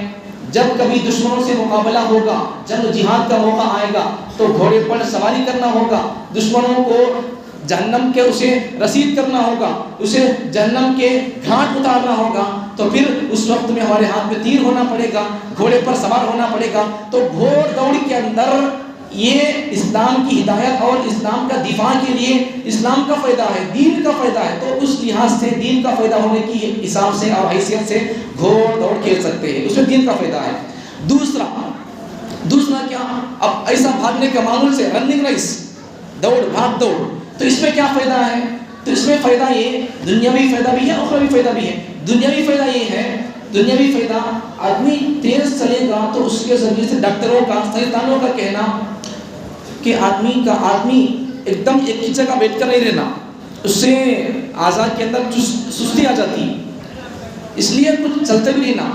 جب کبھی دشمنوں سے مقابلہ ہوگا، جنگ جہاد کا موقع آئے گا تو گھوڑے پر سواری کرنا ہوگا، دشمنوں کو جہنم کے اسے رسید کرنا ہوگا، اسے جہنم کے گھاٹ اتارنا ہوگا، تو پھر اس وقت میں ہمارے ہاتھ میں تیر ہونا پڑے گا، گھوڑے پر سوار ہونا پڑے گا۔ تو گھوڑ دوڑ کے اندر یہ اسلام کی ہدایت اور اسلام کا دفاع کے لیے اسلام کا فائدہ ہے، دین کا فائدہ ہے، تو اس لحاظ سے دین کا فائدہ ہونے کی حساب سے اور حیثیت سے گھوڑ دوڑ کھیل سکتے ہیں، اس میں دین کا فائدہ ہے۔ دوسرا کیا؟ اب ایسا بھاگنے کا معمول سے رننگ ریس، دوڑ بھاگ دوڑ، تو اس میں کیا فائدہ ہے؟ تو اس میں فائدہ یہ دنیاوی فائدہ بھی ہے، اخروی فائدہ بھی ہے۔ دنیاوی فائدہ یہ ہے، دنیاوی فائدہ آدمی تیز چلے گا تو اس کے ذریعے سے ڈاکٹروں کا، سائنسدانوں کا کہنا کہ آدمی ایک دم ایک ہی جگہ بیٹھ کر نہیں رہنا، اس سے اعضاء کے اندر سستی آ جاتی ہے، اس لیے کچھ چلتے بھی رہنا۔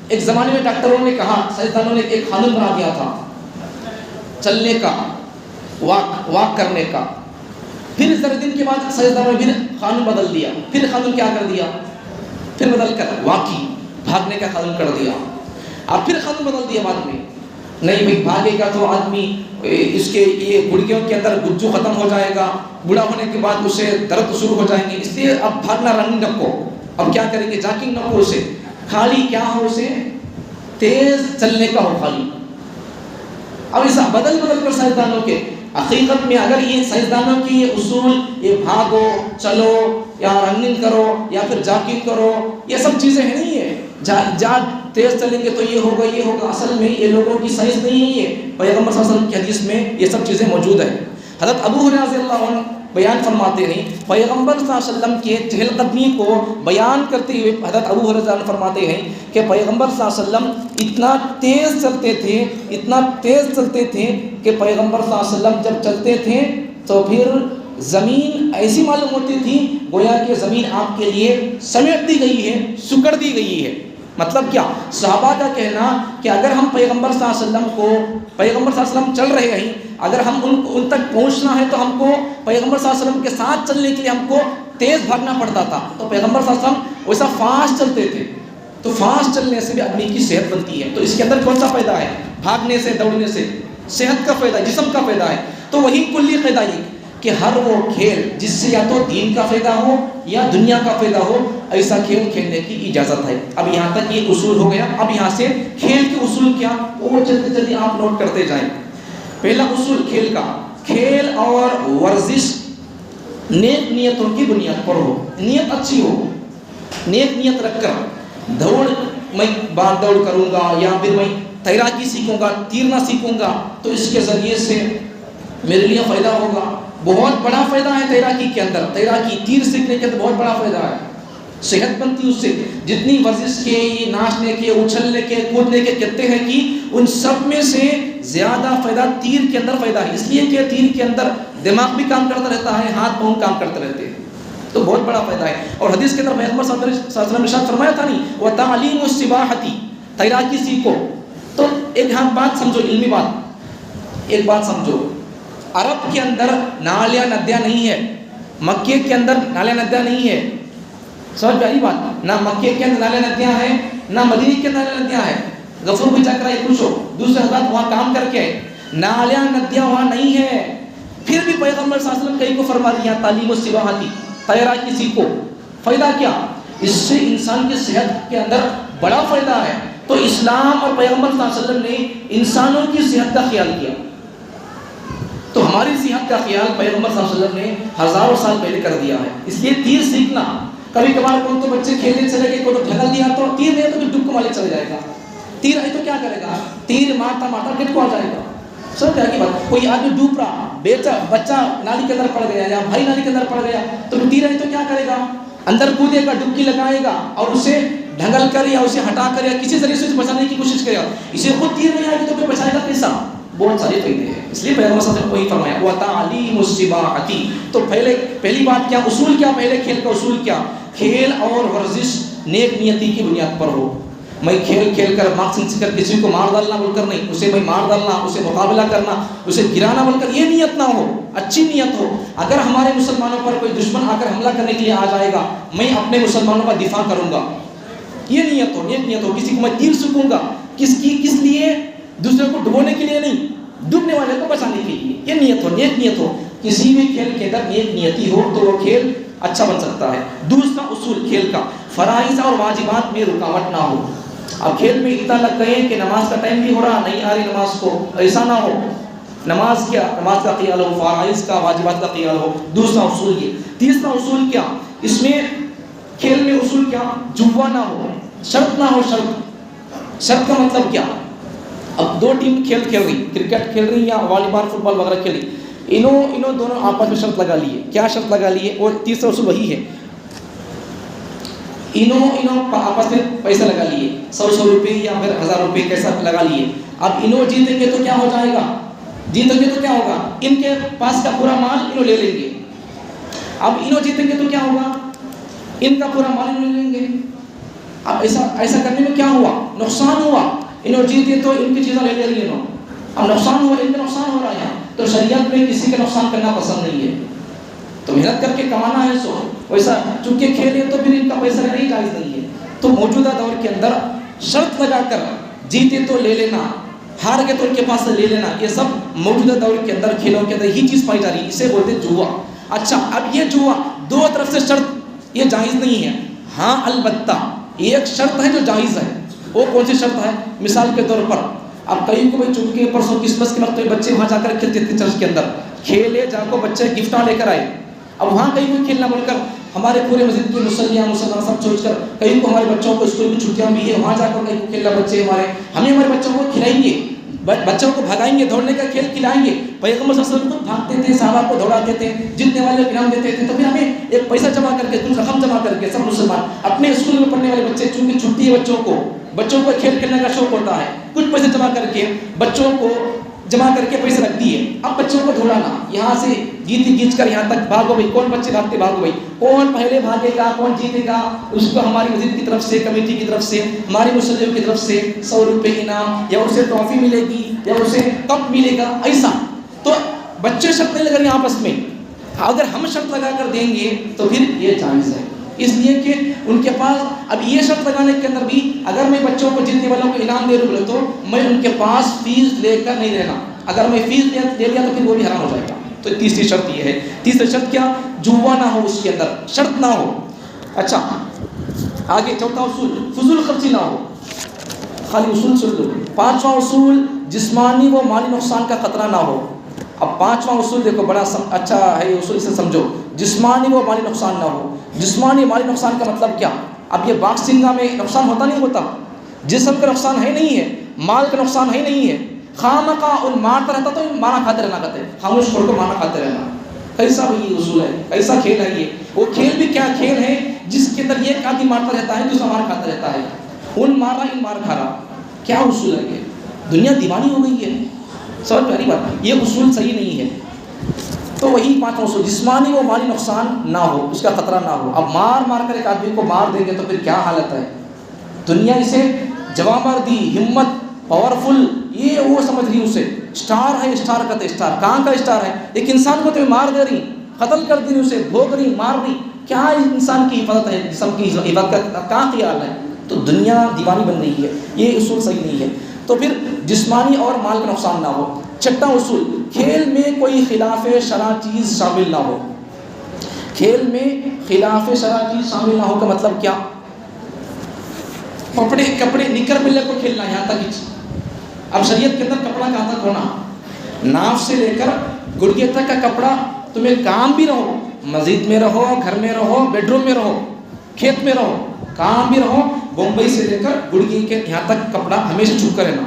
ایک زمانے میں ڈاکٹروں نے کہا، سائنسدانوں نے ایک قانون بنا دیا تھا چلنے کا، واک کرنے کا۔ پھر ذرا دن کے بعد سائنسدانوں نے پھر قانون بدل دیا، پھر قانون کیا کر دیا؟ پھر بدل کر واکی، بھاگنے کا قانون کر دیا۔ اب پھر قانون بدل دیا بعد میں، نہیں بھائی بھاگے گا تو آدمی اس کے یہ گڑیوں کے اندر گجو ختم ہو جائے گا، بوڑھا ہونے کے بعد اسے درد شروع ہو جائیں گے، اس لیے اب بھاگنا رننگ نکو، اب کیا کریں گے؟ جاگنگ نکو، اسے خالی کیا ہو، اسے تیز چلنے کا ہو خالی۔ اب ایسا بدل کر سائنسدانوں کے، حقیقت میں اگر یہ سائنسدانوں کی یہ اصول، یہ بھاگو چلو یا رننگ کرو یا پھر جاگنگ کرو، یہ سب چیزیں ہیں نہیں ہے، تیز چلیں گے تو یہ ہوگا، اصل میں یہ لوگوں کی سائنس نہیں ہے۔ پیغمبر صلی اللہ علیہ وسلم کی حدیث میں یہ سب چیزیں موجود ہیں۔ حضرت ابو ہریرہ رضی اللہ عنہ بیان فرماتے ہیں، پیغمبر صلی اللہ علیہ وسلم کے چہل قدمی کو بیان کرتے ہوئے حضرت ابو ہریرہ رضی اللہ عنہ فرماتے ہیں کہ پیغمبر صلی اللہ علیہ وسلم اتنا تیز چلتے تھے کہ پیغمبر صلی اللہ علیہ وسلم جب چلتے تھے تو پھر زمین ایسی معلوم ہوتی تھی گویا کہ زمین آپ کے لیے سمیٹ دی گئی ہے، سکڑ دی گئی ہے۔ مطلب کیا؟ صحابہ کا کہنا کہ اگر ہم پیغمبر صلی اللہ علیہ وسلم چل رہے ہیں، اگر ہم ان تک پہنچنا ہے تو ہم کو پیغمبر صلی اللہ علیہ وسلم کے ساتھ چلنے کے لیے ہم کو تیز بھاگنا پڑتا تھا، تو پیغمبر صلی اللہ علیہ وسلم ویسا فاسٹ چلتے تھے۔ تو فاسٹ چلنے سے بھی آدمی کی صحت بنتی ہے، تو اس کے اندر کون سا فائدہ ہے؟ بھاگنے سے، دوڑنے سے صحت کا فائدہ، جسم کا فائدہ ہے۔ تو وہی کلی قاعدہ یہ کہ ہر وہ کھیل جس سے یا تو دین کا فائدہ ہو یا دنیا کا فائدہ ہو، ایسا کھیل کھیلنے کی اجازت ہے۔ اب یہاں تک یہ اصول ہو گیا، اب یہاں سے کھیل کے اصول کیا، وہ جلدی آپ نوٹ کرتے جائیں۔ پہلا اصول کھیل کا، کھیل اور ورزش نیک نیتوں کی بنیاد پر ہو، نیت اچھی ہو، نیک نیت رکھ کر دوڑ، میں بھاگ دوڑ کروں گا یا پھر میں تیراکی سیکھوں گا، تیرنا سیکھوں گا تو اس کے ذریعے سے میرے لیے فائدہ ہوگا۔ بہت بڑا فائدہ ہے تیراکی کے اندر، تیراکی تیر سیکھنے کے اندر بہت بڑا فائدہ ہے، صحت بنتی اس سے۔ جتنی ورزش کے، یہ ناچنے کے، اچھلنے کے، کودنے کے کہتے ہیں کہ ان سب میں سے زیادہ فائدہ تیر کے اندر فائدہ ہے، اس لیے کہ تیر کے اندر دماغ بھی کام کرتا رہتا ہے، ہاتھ پاؤں کام کرتے رہتے ہیں، تو بہت بڑا فائدہ ہے۔ اور حدیث کے اندر پیغمبر صلی اللہ علیہ وسلم نے ارشاد فرمایا تھا نہیں، وَتَعْلِيمُ السِّبَاحَةِ، تیراکی سیکھو۔ تو ایک بات سمجھو، علمی بات، ایک بات سمجھو، عرب کے اندر نالیاں ندیاں نہیں ہے، مکے کے اندر نالیاں ندیاں نہیں ہے، سمجھ میں آئی بات؟ نہ مکے کے اندر نالیاں ندیاں ہیں، نہ مدینے کے اندر نالیاں ندیاں ہیں۔ غفور بھی جا کر آئے، پوچھو دوسرے حضرات وہاں کام کر کے، نالیاں ندیاں وہاں نہیں ہے۔ پھر بھی پیغمبر صلی اللہ علیہ وسلم کئی کو فرما دیا تعلیم السباحتی، تیراکی سیکھو. فائدہ کیا؟ اس سے انسان کی صحت کے اندر بڑا فائدہ ہے. تو اسلام اور پیغمبر صلی اللہ علیہ وسلم نے انسانوں کی صحت کا خیال کیا. تو ہماری صحت کا خیال پیغمبر صلی اللہ علیہ وسلم نے ہزاروں سال پہلے کر دیا ہے. اس لیے تیر سیکھنا، کبھی کبھار کون تو بچے کھیلنے چلے گئے، کوئی تو ڈھکل دیا تو تیر نہیں تو پھر ڈبکوں والے چلے جائے گا. تیر ہے تو کیا کرے گا؟ تیر مارتا گٹ کو آ جائے گا. سب کیا کی بات، کوئی آدمی ڈوب رہا، بچہ نالی کے اندر پڑ گیا یا بھائی نالی کے اندر پڑ گیا، تو تیر ہے تو کیا کرے گا؟ اندر کودے گا، ڈبکی لگائے گا اور اسے ڈھنگل کر یا اسے ہٹا کر یا کسی ذریعے سے بچانے کی کوشش کرے گا. اسے خود تیر نہیں آئے گی تو پھر بچائے گا کیسا؟ بہت سارے فائدے ہیں. اس لیے پیغمبر صلی اللہ علیہ وسلم کو ہی فرمایا وَتَعْلِيمُ السِّبَاحَةِ. تو پہلی بات کیا؟ اصول کیا؟ پہلے کھیل کا اصول کیا؟ کھیل اور ورزش نیک نیتی کی بنیاد پر ہو. میں کھیل کھیل کر مارکسنگ کر کسی کو مار ڈالنا بول کر نہیں، اسے میں مار ڈالنا، اسے مقابلہ کرنا، اسے گرانا بول کر یہ نیت نہ ہو. اچھی نیت ہو. اگر ہمارے مسلمانوں پر کوئی دشمن آ کر حملہ کرنے کے لیے آ جائے گا، میں اپنے مسلمانوں کا دفاع کروں گا، یہ نیت ہو، نیک نیت ہو. کسی کو میں تیر سکوں گا، کس لیے؟ دوسرے کو ڈبونے کے لیے نہیں، ڈوبنے والے کو بچانے کے لیے. یہ نیت ہو، نیک نیت ہو. کسی بھی کھیل کے اندر نیک نیتی ہو تو وہ کھیل اچھا بن سکتا ہے. دوسرا اصول کھیل کا، فرائض اور واجبات میں رکاوٹ نہ ہو. اب کھیل میں اتنا لگ گئے کہ نماز کا ٹائم بھی ہو رہا، نہیں آ رہی نماز کو، ایسا نہ ہو. نماز کیا؟ نماز کا خیال ہو، فرائض کا، واجبات کا خیال ہو. دوسرا اصول یہ. تیسرا اصول کیا؟ اس میں کھیل میں اصول کیا؟ جوا نہ ہو، شرط نہ ہو. شرط کا مطلب کیا؟ اب دو ٹیم کھیل رہی، کرکٹ کھیل رہی یا والی بال فٹ بال وغیرہ کھیل رہی، انہوں دونوں آپس میں شرط لگا لیے. کیا شرط لگا لیے؟ اور تیسرا اصول وہی ہے. انہوں آپس میں پیسے لگا لیے، 100 روپے یا پھر 1000 روپے کیسا لگا لیے. اب انہوں جیتیں گے تو کیا ہو جائے گا؟ جیتیں گے تو کیا ہوگا؟ ان کے پاس کا پورا مال انہوں لے لیں گے. اب انہوں جیتیں گے تو کیا ہوگا؟ ان کا پورا مال انہوں لے لیں گے. اب ایسا کرنے میں کیا ہوا؟ نقصان ہوا. انہوں جیتے تو ان کی چیزیں لے رہی ہیں. اب نقصان ہوا، ان کا نقصان ہو رہا ہے. تو شریعت میں کسی کا نقصان کرنا پسند نہیں ہے. تو محنت کر کے کمانا ہے سو ویسا، چونکہ کھیلے تو پھر ان کا پیسہ لینا ہی جائز نہیں ہے. تو موجودہ دور کے اندر شرط لگا کر جیتے تو لے لینا، ہار کے تو ان کے پاس سے لے لینا، یہ سب موجودہ دور کے اندر کھیلوں کے اندر یہی چیز پائی جا رہی ہے. اسے بولتے جوا. اچھا، اب یہ جوا دو طرف سے شرط یہ جائز نہیں ہے. ہاں البتہ ایک شرط ہے جو جائز ہے. وہ کون سی شرط ہے؟ مثال کے طور پر اب کئی کو بھائی چونکہ پرسوں کرسمس کے وقت بچے وہاں جا کر کھیلتے تھے، چرچ کے اندر کھیلے جا کو بچے گفٹاں لے کر آئے. اب وہاں کہیں کو کھیلنا بول کر ہمارے پورے مسجد کے مسلمان سب سوچ کر کہیں کو ہمارے بچوں کو اسکول کی چھٹیاں بھی ہے، وہاں جا کر کہیں کو کھیلنا بچے ہمیں بچوں کو کھلائیں گے، بچوں کو بھگائیں گے، دوڑنے کا کھیل کھلائیں گے. پیغمبر صلی اللہ علیہ وسلم کو بھاگتے تھے، صحابہ کو دوڑاتے تھے، جتنے والے کو انعام دیتے تھے. تو پھر ہمیں ایک پیسہ جمع کر کے، کچھ رقم جمع کر کے سب مسلمان اپنے اسکول میں پڑھنے والے بچے، چونکہ چھٹی ہے بچوں کو کھیل کھیلنے کا شوق ہوتا ہے، کچھ پیسے جمع کر کے بچوں کو جمع کر کے پیسے رکھ دیے. اب بچوں کو دوڑانا، یہاں سے جیتی کھینچ کر یہاں تک بھاگو بھائی، کون بچے بھاگتے بھاگو بھائی، کون پہلے بھاگے گا، کون جیتے گا، اس کو ہماری مسجد کی طرف سے، کمیٹی کی طرف سے، ہماری مسلموں کی طرف سے 100 روپے انعام، یا اسے ٹرافی ملے گی یا اسے کپ ملے گا. ایسا تو بچے شرط نہیں لگا رہے ہیں آپس میں. اگر ہم شرط لگا کر دیں گے تو پھر یہ جائز ہے. اس لیے کہ ان کے پاس اب یہ شرط لگانے کے اندر بھی اگر میں بچوں کو جیتنے والوں کو انعام دے دوں تو میں ان کے پاس فیس لے کر نہیں رہنا. اگر میں فیس لے لیا تو پھر وہ بھی حرام ہو جائے گا. تو تیسری شرط یہ ہے. تیسری شرط کیا؟ جوا نہ ہو، اس کے اندر شرط نہ ہو. اچھا آگے چوتھا اصول، فضول خرچی نہ ہو. خالی اصول سن لو. پانچواں اصول، جسمانی و مالی نقصان کا خطرہ نہ ہو. اب پانچواں اصول دیکھو بڑا اچھا ہے یہ اصول، اسے سمجھو. جسمانی و مالی نقصان نہ ہو. جسمانی مالی نقصان کا مطلب کیا؟ اب یہ باکسنگ میں نقصان ہوتا نہیں ہوتا، جسم کا نقصان ہے نہیں ہے، مال کا نقصان ہے نہیں ہے. خامخواہ ان مارتا رہتا تو مارا کھاتے رہنا کہتے ہیں، خاموش چھوڑ کو مارا کھاتے رہنا. کیسا بھائی اصول ہے، کیسا کھیل ہے یہ؟ وہ کھیل بھی کیا کھیل ہے جس کے اندر ایک آدمی مارتا رہتا ہے، دوسرا مار کھاتا رہتا ہے. ان مار رہا ان مار کھا رہا. کیا اصول ہے یہ؟ دنیا دیوانی ہو گئی ہے. سب پہلی بات یہ اصول صحیح نہیں ہے. تو وہی پانچ اصول، جسمانی و مالی نقصان نہ ہو، اس کا خطرہ نہ ہو. اب مار کر ایک آدمی کو مار دیں گے تو پھر کیا حالت ہے. دنیا اسے جوامردی، ہمت، پاورفل، یہ وہ سمجھ رہی، اسے اسٹار ہے، اسٹار کا اسٹار. کہاں کا اسٹار ہے؟ ایک انسان کو تو مار دے رہی، قتل کر دی، اسے بھوگ رہی، مار رہی. کیا انسان کی حفاظت ہے، جسم کی حفاظت کا کہاں خیال ہے؟ تو دنیا دیوانی بن رہی ہے. یہ اصول صحیح نہیں ہے. تو پھر جسمانی اور مال کا نقصان نہ ہو. چھٹا اصول، کھیل میں کوئی خلاف شرع چیز شامل نہ ہو. کھیل میں خلاف شرع چیز شامل نہ ہو کا مطلب کیا؟ کپڑے نکر ملے کو کھیلنا یہاں تک ہی. اب شریعت کے اندر کپڑا کہاں تک ہونا؟ ناف سے لے کر گڑگے تک کا کپڑا. تمہیں کام بھی رہو، مسجد میں رہو، گھر میں رہو، بیڈ روم میں رہو، کھیت میں رہو، کام بھی رہو، بمبئی سے لے کر گڑگے کے یہاں تک کپڑا ہمیشہ چھپ کر رہنا.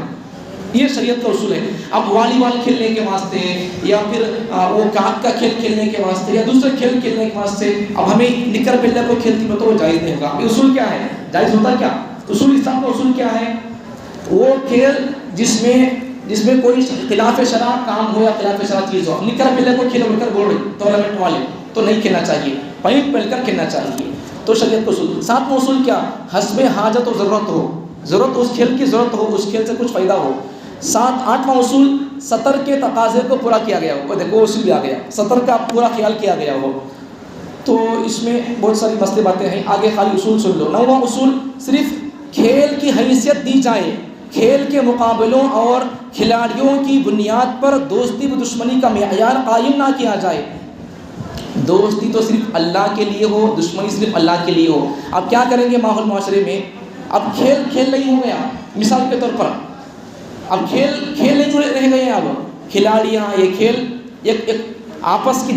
یہ شریعت کا اصول ہے. اب والی بال کھیلنے کے واسطے یا پھر وہ کاک کا کھیل کھیلنے کے واسطے یا دوسرے کھیل کھیلنے کے واسطے اب ہمیں نکر بلے کو کھیلتی میں تو وہ جائز نہیں ہوگا. یہ اصول کیا ہے؟ جائز ہوتا کیا؟ اصول اسلام کا اصول کیا ہے؟ وہ کھیل جس میں کوئی خلاف شرع کام ہو یا خلاف شرع چیز ہو. نکر بلے کو کھیلو، نکر بول رہی ٹورنامنٹ والے تو نہیں کھیلنا چاہیے، پینٹ پہن کر کھیلنا چاہیے. تو شریعت کا اصول. ساتواں اصول کیا؟ حسب حاجت و ضرورت ہو، ضرورت اس کھیل کی ضرورت ہو، اس کھیل سے کچھ فائدہ ہو. آٹھواں اصول، سطر کے تقاضے کو پورا کیا گیا ہو. دیکھو اصول بھی آ گیا، سطر کا پورا خیال کیا گیا ہو. تو اس میں بہت ساری مسئلے باتیں ہیں، آگے خالی اصول سن لو. نواں اصول، صرف کھیل کی حیثیت دی جائے، کھیل کے مقابلوں اور کھلاڑیوں کی بنیاد پر دوستی و دشمنی کا معیار قائم نہ کیا جائے. دوستی تو صرف اللہ کے لیے ہو، دشمنی صرف اللہ کے لیے ہو. اب کیا کریں گے ماحول معاشرے میں؟ اب کھیل نہیں ہو گیا. مثال کے طور پر اب کھیل نہیں جڑے رہ گئے ہیں. اب کھلاڑیاں یہ کھیل ایک آپس کی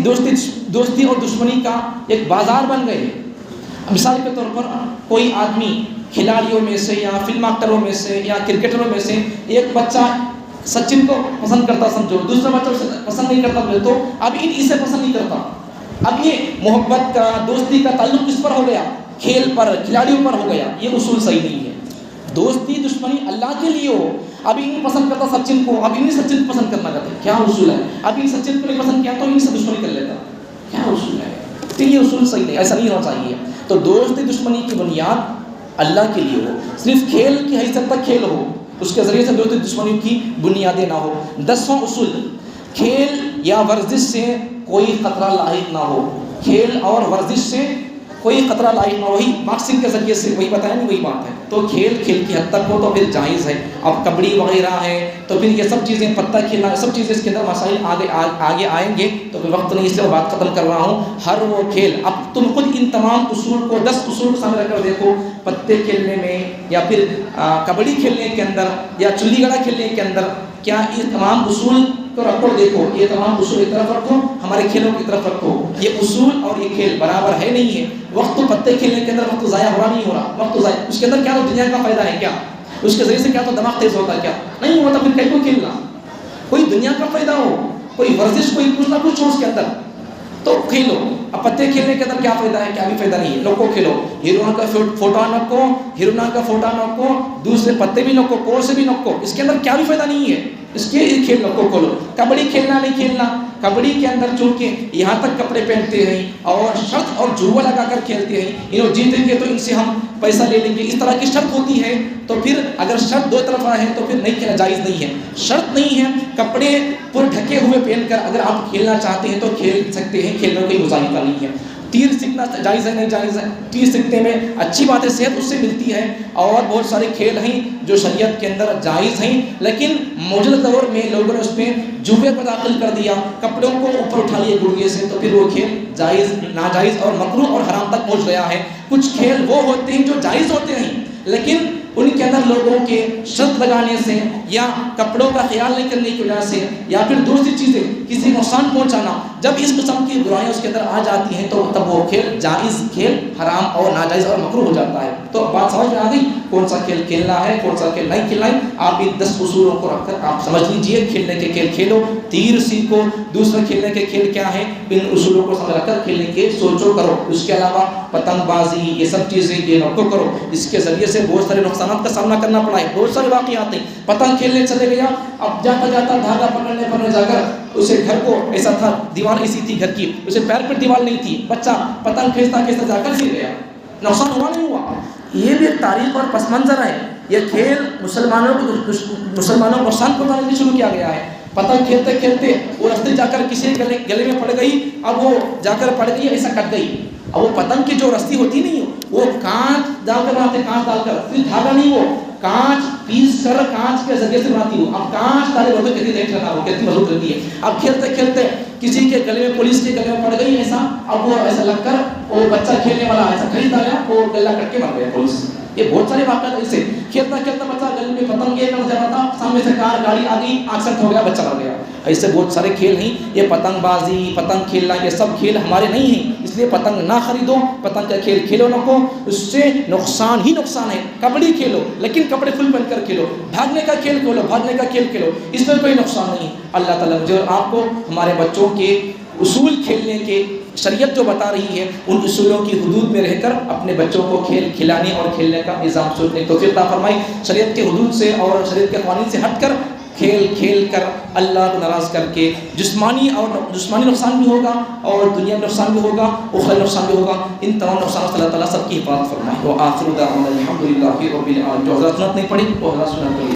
دوستی اور دشمنی کا ایک بازار بن گئے ہیں. مثال کے طور پر کوئی آدمی کھلاڑیوں میں سے یا فلم ایکٹروں میں سے یا کرکٹروں میں سے ایک بچہ سچن کو پسند کرتا سمجھو، دوسرا بچہ اسے پسند نہیں کرتا تو اب اسے پسند نہیں کرتا. اب یہ محبت کا، دوستی کا تعلق کس پر ہو گیا؟ کھیل پر، کھلاڑیوں پر ہو گیا. یہ اصول صحیح نہیں ہے. دوستی دشمنی اللہ کے لیے ہو. اب انہیں پسند کرتا سچن کو، اب انہیں سچن کو پسند کرنا کرتے، کیا اصول ہے؟ اب ان سچن کو نہیں پسند کیا تو ان سے دشمنی کر لیتا، کیا اصول ہے؟ تو یہ اصول صحیح نہیں، ایسا نہیں ہونا چاہیے. تو دوستی دشمنی کی بنیاد اللہ کے لیے ہو، صرف کھیل کی حیثیت تک کھیل ہو، اس کے ذریعے سے دوستی دشمنی کی بنیادیں نہ ہو. 10واں اصول، کھیل یا ورزش سے کوئی خطرہ لاحق نہ ہو. کھیل اور ورزش سے کوئی خطرہ لاحق نہ ہو. وہی باکسنگ کے ذریعے سے وہی بتایا نہیں، وہی بات ہے. تو کھیل کی حد تک ہو تو پھر جائز ہے. اب کبڈی وغیرہ ہے تو پھر یہ سب چیزیں، پتہ کھیلنا، سب چیزیں اس کے اندر مسائل آگے آئیں گے تو پھر وقت نہیں، اس لیے بات ختم کر رہا ہوں. ہر وہ کھیل، اب تم خود ان تمام اصول کو 10 اصول کو سامنے رکھ کر دیکھو. پتے کھیلنے میں یا پھر کبڈی کھیلنے کے اندر یا چلی گڑا کھیلنے کے اندر کیا یہ تمام اصول کو رکھو، دیکھو یہ تمام اصول ایک طرف رکھو، ہمارے کھیلوں کی طرف رکھو. یہ اصول اور یہ کھیل برابر ہے نہیں ہے. وقت تو پتے کھیلنے کے اندر وقت ضائع ہو رہا نہیں ہو رہا، وقت ضائع. اس کے اندر کیا تو دنیا کا فائدہ ہے کیا؟ اس کے ذریعے سے کیا تو دماغ تیز ہوتا ہے کیا؟ نہیں ہوتا. پھر کہیں کو کھیلنا کوئی دنیا کا فائدہ ہو، کوئی ورزش، کوئی کچھ نہ کچھ ہو اس کے اندر تو کھیلو. اب پتے کھیلنے کے اندر کیا فائدہ ہے؟ کیا بھی فائدہ نہیں ہے. لوگو کھیلو، ہیرونا کا فوٹا نکو، ہیرونا کا فوٹا نکو، دوسرے پتے بھی نکو، کور سے بھی نکو. اس کے اندر کیا بھی فائدہ نہیں ہے. اس کے کھیل نکو کھولو. کبڈی کھیلنا نہیں کھیلنا، کبڈی کے اندر چونکہ یہاں تک کپڑے پہنتے ہیں اور شرط اور جوا لگا کر کھیلتے ہیں. انہوں جیتیں گے تو ان سے ہم پیسہ لے لیں گے، اس طرح کی شرط ہوتی ہے. تو پھر اگر شرط دو طرفہ ہے تو پھر نہیں کھیلنا جائز نہیں ہے. شرط نہیں ہے، کپڑے پر ڈھکے ہوئے پہن کر اگر آپ کھیلنا چاہتے ہیں تو کھیل سکتے ہیں، کھیلنے میں کوئی مذاہقہ نہیں ہے. تیر سیکھنا جائز ہے نہیں جائز ہے؟ تیر سیکھنے میں اچھی بات ہے، صحت اس سے ملتی ہے. اور بہت سارے کھیل ہیں جو شریعت کے اندر جائز ہیں، لیکن موجودہ دور میں لوگوں نے اس میں جوے کو داخل کر دیا، کپڑوں کو اوپر اٹھا لیے گڑگے سے، تو پھر وہ کھیل جائز، ناجائز اور مکروہ اور حرام تک پہنچ گیا ہے. کچھ کھیل وہ ہوتے ہیں جو جائز ہوتے ہیں، لیکن ان کے اندر لوگوں کے شرط لگانے سے یا کپڑوں کا خیال نہیں کرنے کی وجہ سے یا پھر دوسری چیزیں کسی نقصان پہنچانا، جب اس قسم کی برائیاں اس کے اندر آ جاتی ہیں تو تب وہ کھیل جائز کھیل حرام اور ناجائز اور مکروہ ہو جاتا ہے. تو بات سمجھ میں آ گئی کون سا کھیل کھیلنا ہے، کون سا کھیل نہیں کھیلنا ہے. آپ ان 10 اصولوں کو رکھ کر آپ سمجھ لیجئے. کھیلنے کے کھیل کھیلو، تیر سیکھو، دوسرے کھیلنے کے کھیل کیا ہیں، ان اصولوں کو سمجھ رکھ کر کھیلنے کے سوچو کرو. اس کے علاوہ پتنگ بازی یہ سب چیزیں یہ نہ کرو، اس کے ذریعے سے بہت سارے نقصانات کا سامنا کرنا پڑا ہے. بہت سارے واقعات ہیں. پتنگ کھیلنے چلے گیا، اب جاتا جاتا دھاگا پکڑنے پر جا کر اسے گھر کو ایسا تھا، دیوار ایسی تھی گھر کی، اسے پیر پر دیوار نہیں تھی، بچہ پتنگ کھینچتا کھینچتا جا کر گر گیا. نقصان ہوا نہیں ہوا؟ یہ بھی ایک تاریخ اور پس منظر ہے. یہ کھیل مسلمانوں کو نقصان پہنچانے کے شروع کیا گیا ہے. پتنگ کھیلتے کھیلتے وہ رستے جا کر کسی گلے میں پڑ گئی، اب وہ جا کر پڑ گئی، ایسا کٹ گئی. اب وہ پتنگ کی جو رسی ہوتی نہیں وہ کانچ ڈال کر بناتے، کانچ ڈال کر، پھر دھاگا نہیں، وہ کانچ پیس کر کانچ کے ذریعے سے بناتی ہوں. اب کانچ تارے ہوتے کتنی دیر چلتا ہو, کتنی مضبوط رہتی ہے. اب کھیلتے کھیلتے کسی کے گلے میں, پولیس کے گلے میں پڑ گئی ایسا, اب وہ ایسا لگ کر وہ بچہ کھیلنے والا ایسا خریدا گیا, وہ گلا کٹ کے مر گیا پولیس. یہ بہت سارے واقعات ایسے. کھیلتا کھیلتا بچہ گلے میں پتنگ ایک جا رہا تھا, سامنے سے کار گاڑی آ گئی, ایکسیڈنٹ ہو گیا, بچہ مر گیا. ایسے بہت سارے کھیل ہیں. یہ پتنگ بازی, پتنگ کھیلنا, یہ سب کھیل ہمارے نہیں ہیں. اس لیے پتنگ نہ خریدو, پتنگ کا کھیل کھیلو نہ کو, اس سے نقصان ہی نقصان ہے. کبڈی کھیلو لیکن کپڑے فل پہن کر کھیلو. بھاگنے کا کھیل کھیلو, بھاگنے کا کھیل کھیلو, اس میں کوئی نقصان نہیں. اللہ تعالیٰ مجھے اور آپ کو ہمارے بچوں کے اصول کھیلنے کے, شریعت جو بتا رہی ہے ان اصولوں کی حدود میں رہ کر اپنے بچوں کو کھیل کھلانے اور کھیلنے کا نظام سوچنے کی توفیق عطا فرمائی. شریعت کے حدود سے اور شریعت کے قوانین سے ہٹ کر کھیل کھیل کر اللہ کو ناراض کر کے جسمانی نقصان بھی ہوگا اور دنیا میں نقصان بھی ہوگا, اخروی نقصان بھی ہوگا. ان تمام نقصانات سے اللہ تعالیٰ سب کی حفاظت فرمائے. وآخر دعوانا الحمد للہ رب العالمین. جو حضرات سنت نہیں پڑھی وہ حضرات سنت پڑھی.